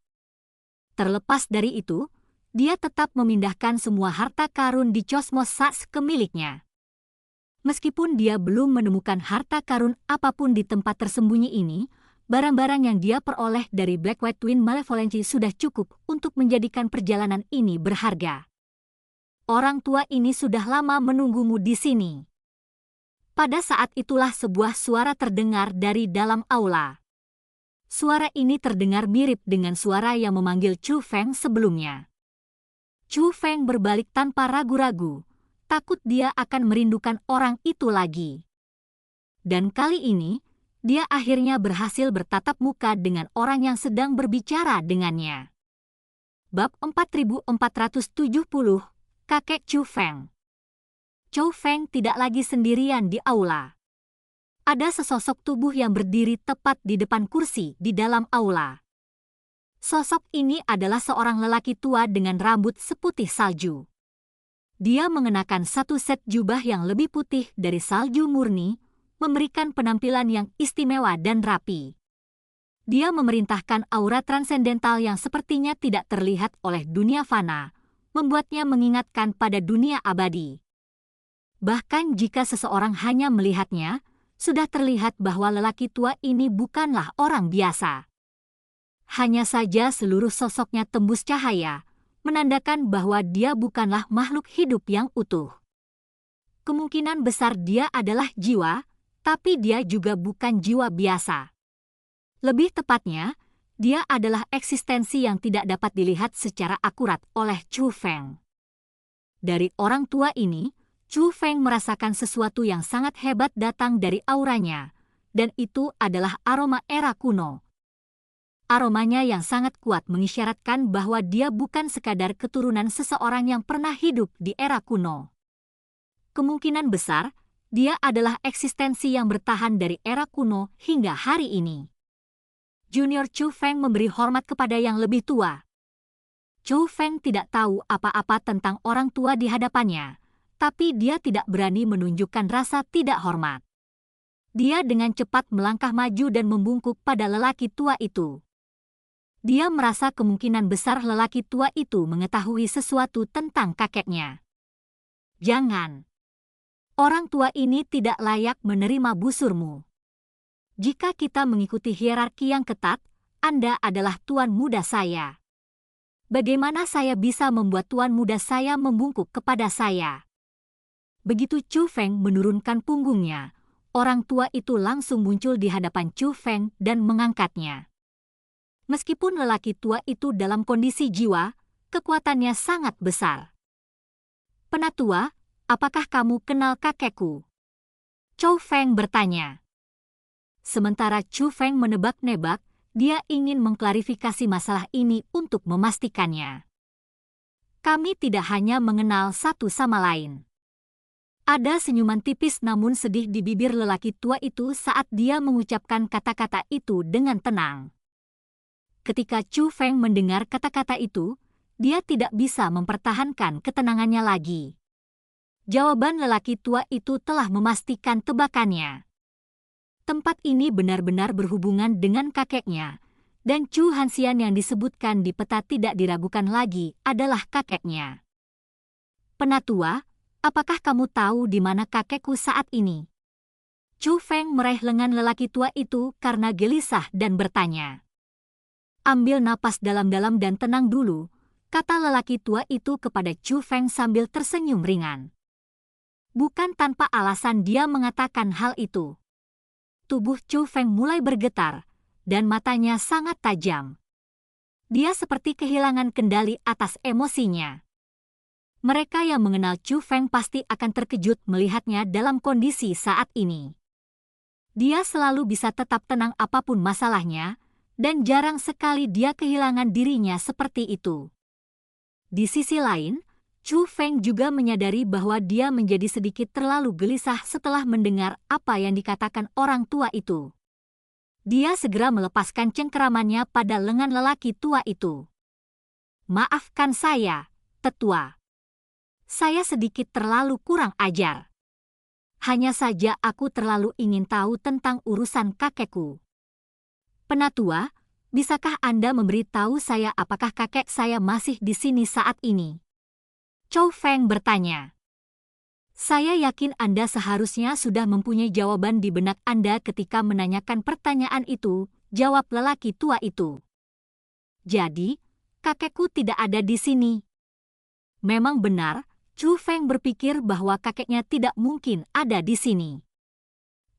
Terlepas dari itu, dia tetap memindahkan semua harta karun di Cosmos Sak ke miliknya. Meskipun dia belum menemukan harta karun apapun di tempat tersembunyi ini, barang-barang yang dia peroleh dari Black White Twin Malevolence sudah cukup untuk menjadikan perjalanan ini berharga. Orang tua ini sudah lama menunggumu di sini. Pada saat itulah sebuah suara terdengar dari dalam aula. Suara ini terdengar mirip dengan suara yang memanggil Chu Feng sebelumnya. Chu Feng berbalik tanpa ragu-ragu, takut dia akan merindukan orang itu lagi. Dan kali ini, dia akhirnya berhasil bertatap muka dengan orang yang sedang berbicara dengannya. Bab 4470, Kakek Chu Feng. Chu Feng tidak lagi sendirian di aula. Ada sesosok tubuh yang berdiri tepat di depan kursi di dalam aula. Sosok ini adalah seorang lelaki tua dengan rambut seputih salju. Dia mengenakan satu set jubah yang lebih putih dari salju murni, memberikan penampilan yang istimewa dan rapi. Dia memerintahkan aura transendental yang sepertinya tidak terlihat oleh dunia fana, membuatnya mengingatkan pada dunia abadi. Bahkan jika seseorang hanya melihatnya, sudah terlihat bahwa lelaki tua ini bukanlah orang biasa. Hanya saja seluruh sosoknya tembus cahaya, menandakan bahwa dia bukanlah makhluk hidup yang utuh. Kemungkinan besar dia adalah jiwa, tapi dia juga bukan jiwa biasa. Lebih tepatnya, dia adalah eksistensi yang tidak dapat dilihat secara akurat oleh Chu Feng. Dari orang tua ini, Chu Feng merasakan sesuatu yang sangat hebat datang dari auranya, dan itu adalah aroma era kuno. Aromanya yang sangat kuat mengisyaratkan bahwa dia bukan sekadar keturunan seseorang yang pernah hidup di era kuno. Kemungkinan besar, dia adalah eksistensi yang bertahan dari era kuno hingga hari ini. Junior Chu Feng memberi hormat kepada yang lebih tua. Chu Feng tidak tahu apa-apa tentang orang tua di hadapannya, tapi dia tidak berani menunjukkan rasa tidak hormat. Dia dengan cepat melangkah maju dan membungkuk pada lelaki tua itu. Dia merasa kemungkinan besar lelaki tua itu mengetahui sesuatu tentang kakeknya. Jangan. Orang tua ini tidak layak menerima busurmu. Jika kita mengikuti hierarki yang ketat, Anda adalah tuan muda saya. Bagaimana saya bisa membuat tuan muda saya membungkuk kepada saya? Begitu Chu Feng menurunkan punggungnya, orang tua itu langsung muncul di hadapan Chu Feng dan mengangkatnya. Meskipun lelaki tua itu dalam kondisi jiwa, kekuatannya sangat besar. Penatua, apakah kamu kenal kakekku? Chu Feng bertanya. Sementara Chu Feng menebak-nebak, dia ingin mengklarifikasi masalah ini untuk memastikannya. Kami tidak hanya mengenal satu sama lain. Ada senyuman tipis namun sedih di bibir lelaki tua itu saat dia mengucapkan kata-kata itu dengan tenang. Ketika Chu Feng mendengar kata-kata itu, dia tidak bisa mempertahankan ketenangannya lagi. Jawaban lelaki tua itu telah memastikan tebakannya. Tempat ini benar-benar berhubungan dengan kakeknya, dan Chu Hanxian yang disebutkan di peta tidak diragukan lagi adalah kakeknya. Penatua, apakah kamu tahu di mana kakekku saat ini? Chu Feng meraih lengan lelaki tua itu karena gelisah dan bertanya. Ambil napas dalam-dalam dan tenang dulu, kata lelaki tua itu kepada Chu Feng sambil tersenyum ringan. Bukan tanpa alasan dia mengatakan hal itu. Tubuh Chu Feng mulai bergetar, dan matanya sangat tajam. Dia seperti kehilangan kendali atas emosinya. Mereka yang mengenal Chu Feng pasti akan terkejut melihatnya dalam kondisi saat ini. Dia selalu bisa tetap tenang apapun masalahnya, dan jarang sekali dia kehilangan dirinya seperti itu. Di sisi lain, Chu Feng juga menyadari bahwa dia menjadi sedikit terlalu gelisah setelah mendengar apa yang dikatakan orang tua itu. Dia segera melepaskan cengkeramannya pada lengan lelaki tua itu. Maafkan saya, tetua. Saya sedikit terlalu kurang ajar. Hanya saja aku terlalu ingin tahu tentang urusan kakekku. Penatua, bisakah Anda memberitahu saya apakah kakek saya masih di sini saat ini? Chu Feng bertanya. Saya yakin Anda seharusnya sudah mempunyai jawaban di benak Anda ketika menanyakan pertanyaan itu, jawab lelaki tua itu. Jadi, kakekku tidak ada di sini. Memang benar, Chu Feng berpikir bahwa kakeknya tidak mungkin ada di sini.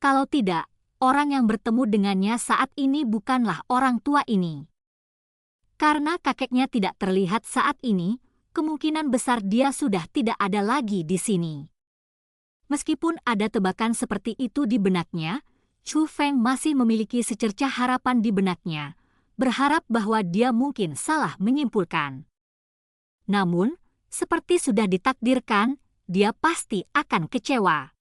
Kalau tidak, orang yang bertemu dengannya saat ini bukanlah orang tua ini. Karena kakeknya tidak terlihat saat ini, kemungkinan besar dia sudah tidak ada lagi di sini. Meskipun ada tebakan seperti itu di benaknya, Chu Feng masih memiliki secercah harapan di benaknya, berharap bahwa dia mungkin salah menyimpulkan. Namun, seperti sudah ditakdirkan, dia pasti akan kecewa.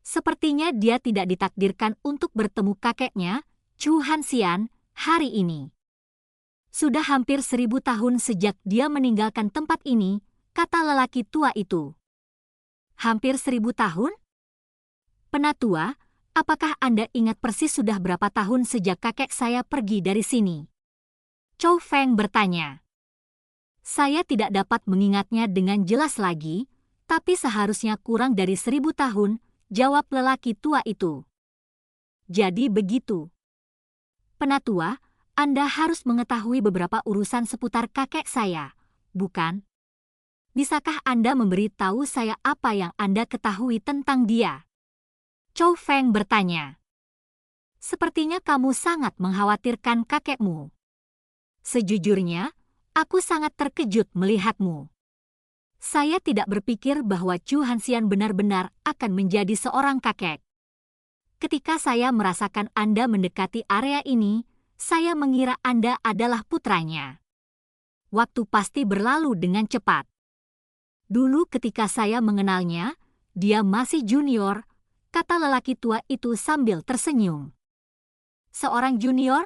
Sepertinya dia tidak ditakdirkan untuk bertemu kakeknya, Chu Hanxian, hari ini. Sudah hampir 1000 tahun sejak dia meninggalkan tempat ini, kata lelaki tua itu. Hampir 1000 tahun? Penatua, Apakah Anda ingat persis sudah berapa tahun sejak kakek saya pergi dari sini? Chou Feng bertanya. Saya tidak dapat mengingatnya dengan jelas lagi, tapi seharusnya kurang dari 1000 tahun, jawab lelaki tua itu. Jadi begitu. Penatua, Anda harus mengetahui beberapa urusan seputar kakek saya, bukan? Bisakah Anda memberitahu saya apa yang Anda ketahui tentang dia? Chou Feng bertanya. Sepertinya kamu sangat mengkhawatirkan kakekmu. Sejujurnya, aku sangat terkejut melihatmu. Saya tidak berpikir bahwa Chu Hanxian benar-benar akan menjadi seorang kakek. Ketika saya merasakan Anda mendekati area ini, saya mengira Anda adalah putranya. Waktu pasti berlalu dengan cepat. Dulu ketika saya mengenalnya, dia masih junior, kata lelaki tua itu sambil tersenyum. Seorang junior?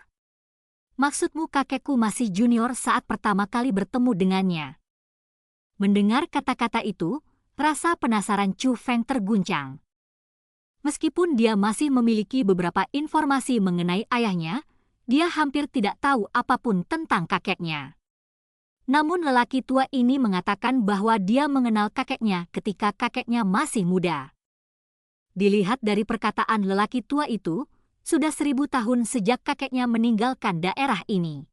Maksudmu kakekku masih junior saat pertama kali bertemu dengannya. Mendengar kata-kata itu, rasa penasaran Chu Feng terguncang. Meskipun dia masih memiliki beberapa informasi mengenai ayahnya, dia hampir tidak tahu apapun tentang kakeknya. Namun lelaki tua ini mengatakan bahwa dia mengenal kakeknya ketika kakeknya masih muda. Dilihat dari perkataan lelaki tua itu, sudah 1000 tahun sejak kakeknya meninggalkan daerah ini.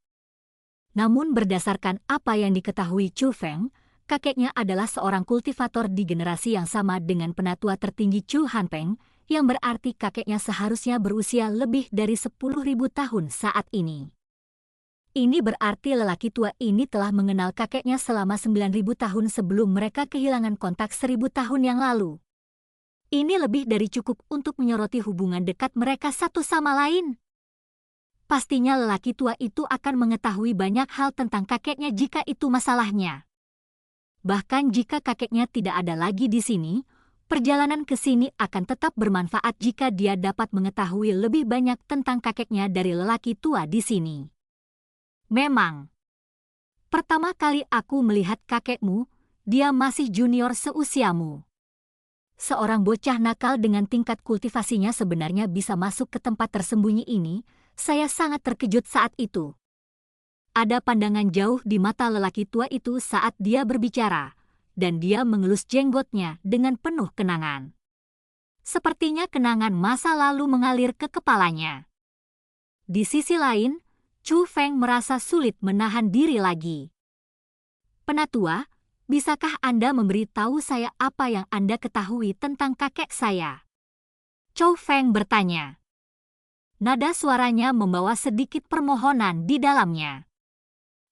Namun berdasarkan apa yang diketahui Chu Feng, kakeknya adalah seorang kultivator di generasi yang sama dengan penatua tertinggi Chu Hanpeng, yang berarti kakeknya seharusnya berusia lebih dari 10.000 tahun saat ini. Ini berarti lelaki tua ini telah mengenal kakeknya selama 9.000 tahun sebelum mereka kehilangan kontak 1000 tahun yang lalu. Ini lebih dari cukup untuk menyoroti hubungan dekat mereka satu sama lain. Pastinya lelaki tua itu akan mengetahui banyak hal tentang kakeknya jika itu masalahnya. Bahkan jika kakeknya tidak ada lagi di sini, perjalanan ke sini akan tetap bermanfaat jika dia dapat mengetahui lebih banyak tentang kakeknya dari lelaki tua di sini. Memang, pertama kali aku melihat kakekmu, dia masih junior seusiamu. Seorang bocah nakal dengan tingkat kultivasinya sebenarnya bisa masuk ke tempat tersembunyi ini, saya sangat terkejut saat itu. Ada pandangan jauh di mata lelaki tua itu saat dia berbicara, dan dia mengelus jenggotnya dengan penuh kenangan. Sepertinya kenangan masa lalu mengalir ke kepalanya. Di sisi lain, Chu Feng merasa sulit menahan diri lagi. Penatua, bisakah Anda memberitahu saya apa yang Anda ketahui tentang kakek saya? Chou Feng bertanya. Nada suaranya membawa sedikit permohonan di dalamnya.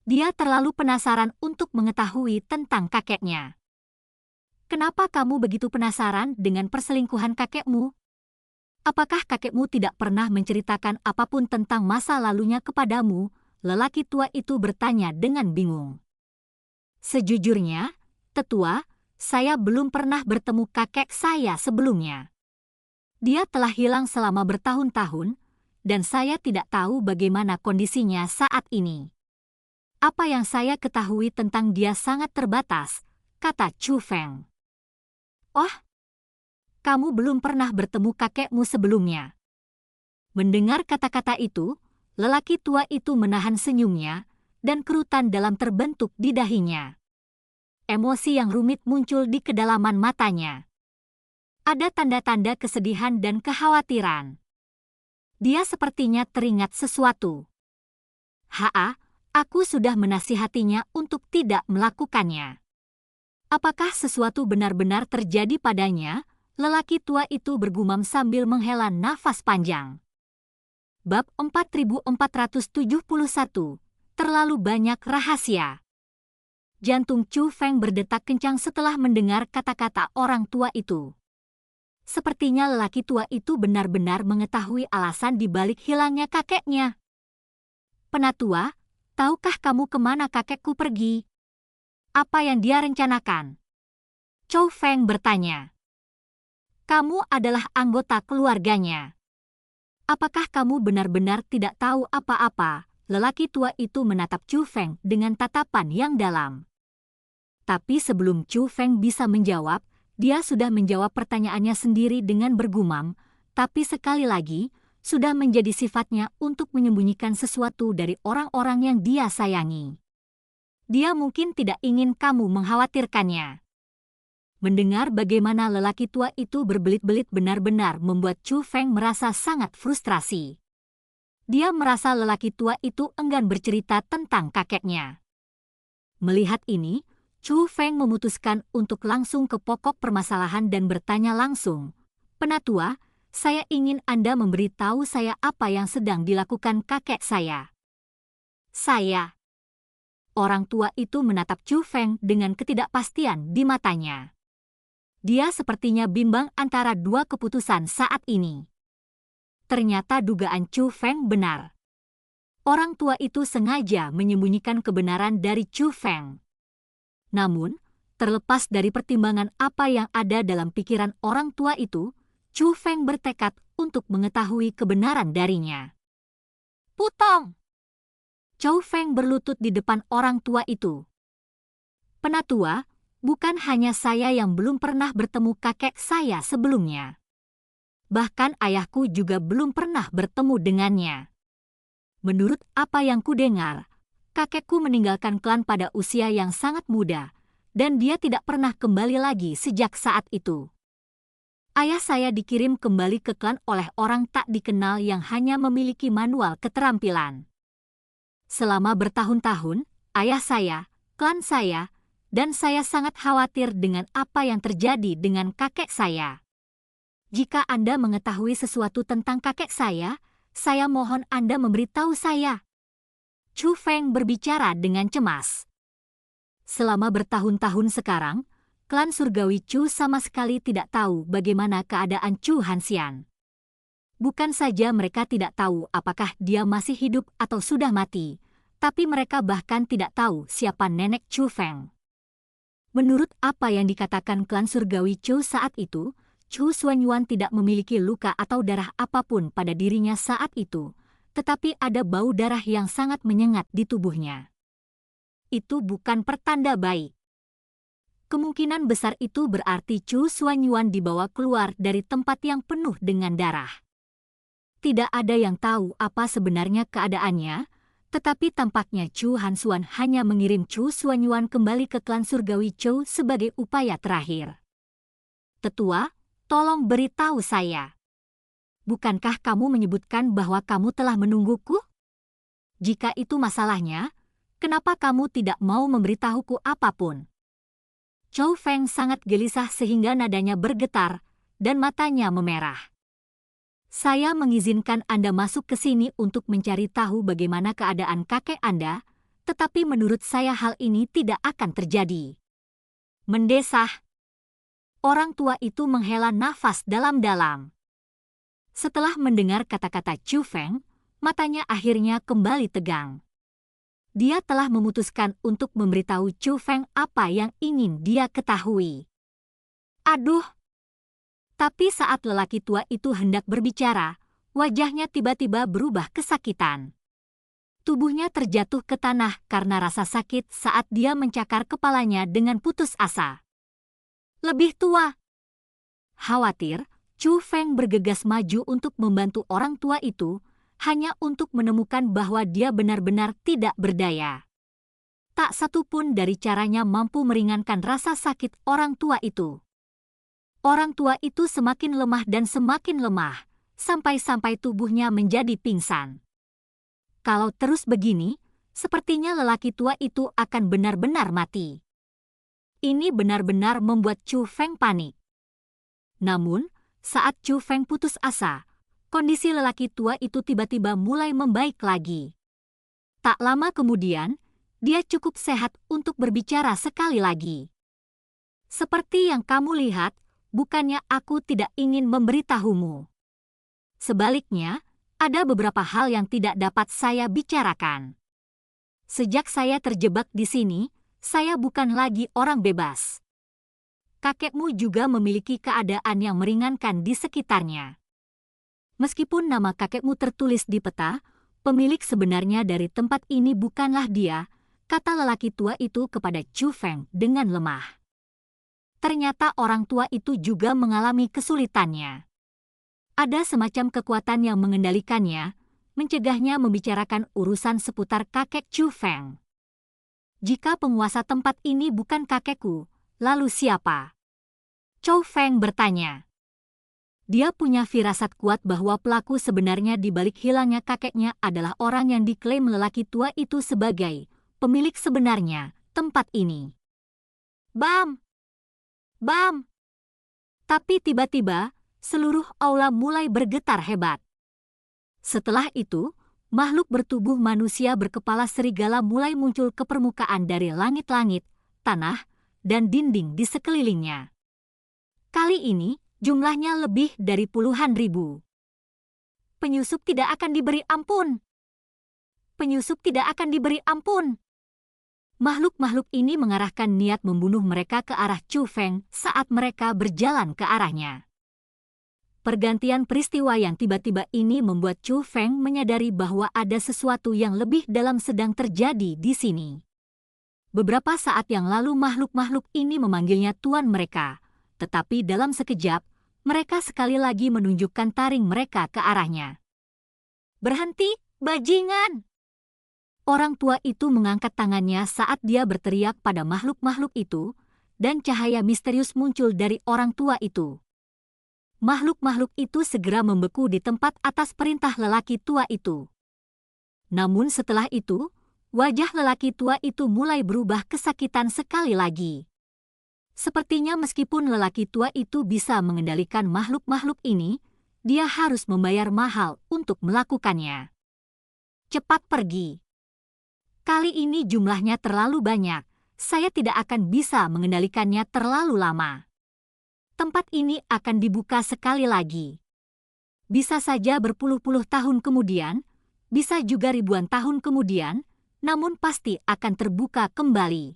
Dia terlalu penasaran untuk mengetahui tentang kakeknya. Kenapa kamu begitu penasaran dengan perselingkuhan kakekmu? Apakah kakekmu tidak pernah menceritakan apapun tentang masa lalunya kepadamu? Lelaki tua itu bertanya dengan bingung. Sejujurnya, tetua, saya belum pernah bertemu kakek saya sebelumnya. Dia telah hilang selama bertahun-tahun, dan saya tidak tahu bagaimana kondisinya saat ini. Apa yang saya ketahui tentang dia sangat terbatas, kata Chu Feng. Oh, kamu belum pernah bertemu kakekmu sebelumnya. Mendengar kata-kata itu, lelaki tua itu menahan senyumnya, dan kerutan dalam terbentuk di dahinya. Emosi yang rumit muncul di kedalaman matanya. Ada tanda-tanda kesedihan dan kekhawatiran. Dia sepertinya teringat sesuatu. Aku sudah menasihatinya untuk tidak melakukannya. Apakah sesuatu benar-benar terjadi padanya? Lelaki tua itu bergumam sambil menghela nafas panjang. Bab 4471, terlalu banyak rahasia. Jantung Chu Feng berdetak kencang setelah mendengar kata-kata orang tua itu. Sepertinya lelaki tua itu benar-benar mengetahui alasan di balik hilangnya kakeknya. Penatua, tahukah kamu kemana kakekku pergi? Apa yang dia rencanakan? Chou Feng bertanya. Kamu adalah anggota keluarganya. Apakah kamu benar-benar tidak tahu apa-apa? Lelaki tua itu menatap Chu Feng dengan tatapan yang dalam. Tapi sebelum Chu Feng bisa menjawab, dia sudah menjawab pertanyaannya sendiri dengan bergumam, tapi sekali lagi, sudah menjadi sifatnya untuk menyembunyikan sesuatu dari orang-orang yang dia sayangi. Dia mungkin tidak ingin kamu mengkhawatirkannya. Mendengar bagaimana lelaki tua itu berbelit-belit benar-benar membuat Chu Feng merasa sangat frustrasi. Dia merasa lelaki tua itu enggan bercerita tentang kakeknya. Melihat ini, Chu Feng memutuskan untuk langsung ke pokok permasalahan dan bertanya langsung, "Penatua, saya ingin Anda memberitahu saya apa yang sedang dilakukan kakek saya." "Saya?" Orang tua itu menatap Chu Feng dengan ketidakpastian di matanya. Dia sepertinya bimbang antara dua keputusan saat ini. Ternyata dugaan Chu Feng benar. Orang tua itu sengaja menyembunyikan kebenaran dari Chu Feng. Namun, terlepas dari pertimbangan apa yang ada dalam pikiran orang tua itu, Chu Feng bertekad untuk mengetahui kebenaran darinya. "Putong!" Chu Feng berlutut di depan orang tua itu. "Penatua, bukan hanya saya yang belum pernah bertemu kakek saya sebelumnya. Bahkan ayahku juga belum pernah bertemu dengannya. Menurut apa yang kudengar, kakekku meninggalkan klan pada usia yang sangat muda, dan dia tidak pernah kembali lagi sejak saat itu. Ayah saya dikirim kembali ke klan oleh orang tak dikenal yang hanya memiliki manual keterampilan. Selama bertahun-tahun, ayah saya, klan saya, dan saya sangat khawatir dengan apa yang terjadi dengan kakek saya. Jika Anda mengetahui sesuatu tentang kakek saya mohon Anda memberitahu saya." Chu Feng berbicara dengan cemas. Selama bertahun-tahun sekarang, klan surgawi Chu sama sekali tidak tahu bagaimana keadaan Chu Hanxian. Bukan saja mereka tidak tahu apakah dia masih hidup atau sudah mati, tapi mereka bahkan tidak tahu siapa nenek Chu Feng. Menurut apa yang dikatakan klan surgawi Chu saat itu, Chu Xuanyuan tidak memiliki luka atau darah apapun pada dirinya saat itu, tetapi ada bau darah yang sangat menyengat di tubuhnya. Itu bukan pertanda baik. Kemungkinan besar itu berarti Chu Xuanyuan dibawa keluar dari tempat yang penuh dengan darah. Tidak ada yang tahu apa sebenarnya keadaannya, tetapi tampaknya Chu Hansuan hanya mengirim Chu Xuanyuan kembali ke klan surgawi Chu sebagai upaya terakhir. "Tetua, tolong beritahu saya. Bukankah kamu menyebutkan bahwa kamu telah menungguku? Jika itu masalahnya, kenapa kamu tidak mau memberitahuku apapun?" Chu Feng sangat gelisah sehingga nadanya bergetar dan matanya memerah. "Saya mengizinkan Anda masuk ke sini untuk mencari tahu bagaimana keadaan kakek Anda, tetapi menurut saya hal ini tidak akan terjadi." Mendesah. Orang tua itu menghela nafas dalam-dalam. Setelah mendengar kata-kata Chu Feng, matanya akhirnya kembali tegang. Dia telah memutuskan untuk memberitahu Chu Feng apa yang ingin dia ketahui. "Aduh!" Tapi saat lelaki tua itu hendak berbicara, wajahnya tiba-tiba berubah kesakitan. Tubuhnya terjatuh ke tanah karena rasa sakit saat dia mencakar kepalanya dengan putus asa. "Lebih tua!" Khawatir, Chu Feng bergegas maju untuk membantu orang tua itu, hanya untuk menemukan bahwa dia benar-benar tidak berdaya. Tak satu pun dari caranya mampu meringankan rasa sakit orang tua itu. Orang tua itu semakin lemah dan semakin lemah, sampai-sampai tubuhnya menjadi pingsan. Kalau terus begini, sepertinya lelaki tua itu akan benar-benar mati. Ini benar-benar membuat Chu Feng panik. Namun, saat Chu Feng putus asa, kondisi lelaki tua itu tiba-tiba mulai membaik lagi. Tak lama kemudian, dia cukup sehat untuk berbicara sekali lagi. "Seperti yang kamu lihat, bukannya aku tidak ingin memberitahumu. Sebaliknya, ada beberapa hal yang tidak dapat saya bicarakan. Sejak saya terjebak di sini, saya bukan lagi orang bebas. Kakekmu juga memiliki keadaan yang meringankan di sekitarnya. Meskipun nama kakekmu tertulis di peta, pemilik sebenarnya dari tempat ini bukanlah dia," kata lelaki tua itu kepada Chu Feng dengan lemah. Ternyata orang tua itu juga mengalami kesulitannya. Ada semacam kekuatan yang mengendalikannya, mencegahnya membicarakan urusan seputar kakek Chu Feng. Jika penguasa tempat ini bukan kakekku, lalu siapa? Chu Feng bertanya. Dia punya firasat kuat bahwa pelaku sebenarnya di balik hilangnya kakeknya adalah orang yang diklaim lelaki tua itu sebagai pemilik sebenarnya tempat ini. Bam! Bam! Tapi tiba-tiba, seluruh aula mulai bergetar hebat. Setelah itu, makhluk bertubuh manusia berkepala serigala mulai muncul ke permukaan dari langit-langit, tanah, dan dinding di sekelilingnya. Kali ini, jumlahnya lebih dari puluhan ribu. Penyusup tidak akan diberi ampun. Penyusup tidak akan diberi ampun. Makhluk-makhluk ini mengarahkan niat membunuh mereka ke arah Chu Feng saat mereka berjalan ke arahnya. Pergantian peristiwa yang tiba-tiba ini membuat Chu Feng menyadari bahwa ada sesuatu yang lebih dalam sedang terjadi di sini. Beberapa saat yang lalu makhluk-makhluk ini memanggilnya tuan mereka, tetapi dalam sekejap, mereka sekali lagi menunjukkan taring mereka ke arahnya. Berhenti, bajingan! Orang tua itu mengangkat tangannya saat dia berteriak pada makhluk-makhluk itu, dan cahaya misterius muncul dari orang tua itu. Makhluk-makhluk itu segera membeku di tempat atas perintah lelaki tua itu. Namun setelah itu, wajah lelaki tua itu mulai berubah kesakitan sekali lagi. Sepertinya meskipun lelaki tua itu bisa mengendalikan makhluk-makhluk ini, dia harus membayar mahal untuk melakukannya. Cepat pergi. Kali ini jumlahnya terlalu banyak, saya tidak akan bisa mengendalikannya terlalu lama. Tempat ini akan dibuka sekali lagi. Bisa saja berpuluh-puluh tahun kemudian, bisa juga ribuan tahun kemudian, namun pasti akan terbuka kembali.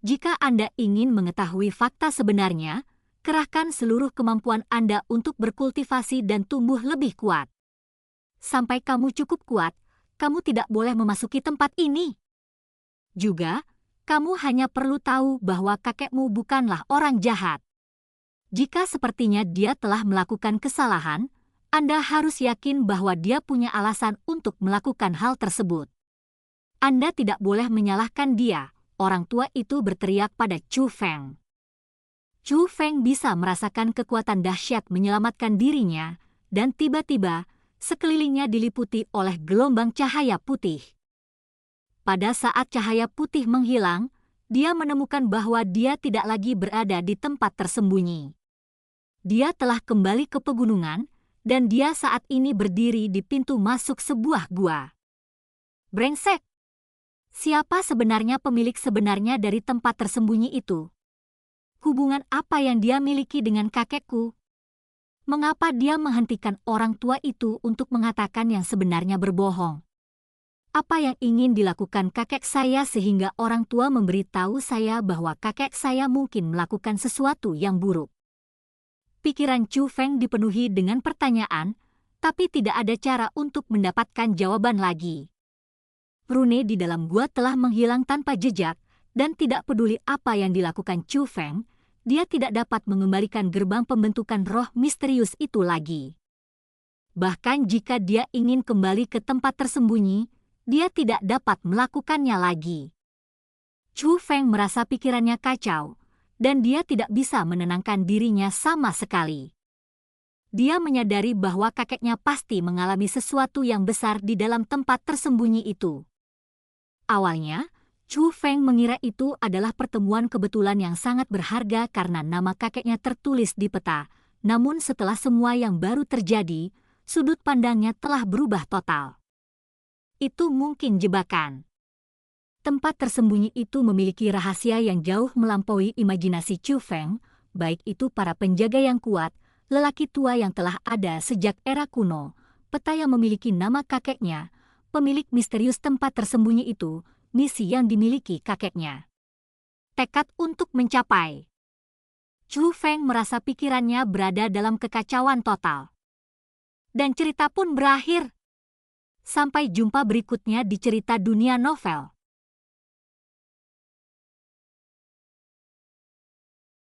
Jika Anda ingin mengetahui fakta sebenarnya, kerahkan seluruh kemampuan Anda untuk berkultivasi dan tumbuh lebih kuat. Sampai kamu cukup kuat, kamu tidak boleh memasuki tempat ini. Juga, kamu hanya perlu tahu bahwa kakekmu bukanlah orang jahat. Jika sepertinya dia telah melakukan kesalahan, Anda harus yakin bahwa dia punya alasan untuk melakukan hal tersebut. Anda tidak boleh menyalahkan dia, orang tua itu berteriak pada Chu Feng. Chu Feng bisa merasakan kekuatan dahsyat menyelamatkan dirinya, dan tiba-tiba, sekelilingnya diliputi oleh gelombang cahaya putih. Pada saat cahaya putih menghilang, dia menemukan bahwa dia tidak lagi berada di tempat tersembunyi. Dia telah kembali ke pegunungan, dan dia saat ini berdiri di pintu masuk sebuah gua. Brengsek! Siapa sebenarnya pemilik sebenarnya dari tempat tersembunyi itu? Hubungan apa yang dia miliki dengan kakekku? Mengapa dia menghentikan orang tua itu untuk mengatakan yang sebenarnya berbohong? Apa yang ingin dilakukan kakek saya sehingga orang tua memberitahu saya bahwa kakek saya mungkin melakukan sesuatu yang buruk? Pikiran Chu Feng dipenuhi dengan pertanyaan, tapi tidak ada cara untuk mendapatkan jawaban lagi. Rune di dalam gua telah menghilang tanpa jejak, dan tidak peduli apa yang dilakukan Chu Feng, dia tidak dapat mengembalikan gerbang pembentukan roh misterius itu lagi. Bahkan jika dia ingin kembali ke tempat tersembunyi, dia tidak dapat melakukannya lagi. Chu Feng merasa pikirannya kacau, dan dia tidak bisa menenangkan dirinya sama sekali. Dia menyadari bahwa kakeknya pasti mengalami sesuatu yang besar di dalam tempat tersembunyi itu. Awalnya, Chu Feng mengira itu adalah pertemuan kebetulan yang sangat berharga karena nama kakeknya tertulis di peta, namun setelah semua yang baru terjadi, sudut pandangnya telah berubah total. Itu mungkin jebakan. Tempat tersembunyi itu memiliki rahasia yang jauh melampaui imajinasi Chu Feng, baik itu para penjaga yang kuat, lelaki tua yang telah ada sejak era kuno, peta yang memiliki nama kakeknya, pemilik misterius tempat tersembunyi itu, misi yang dimiliki kakeknya. Tekad untuk mencapai. Chu Feng merasa pikirannya berada dalam kekacauan total. Dan cerita pun berakhir. Sampai jumpa berikutnya di cerita dunia novel.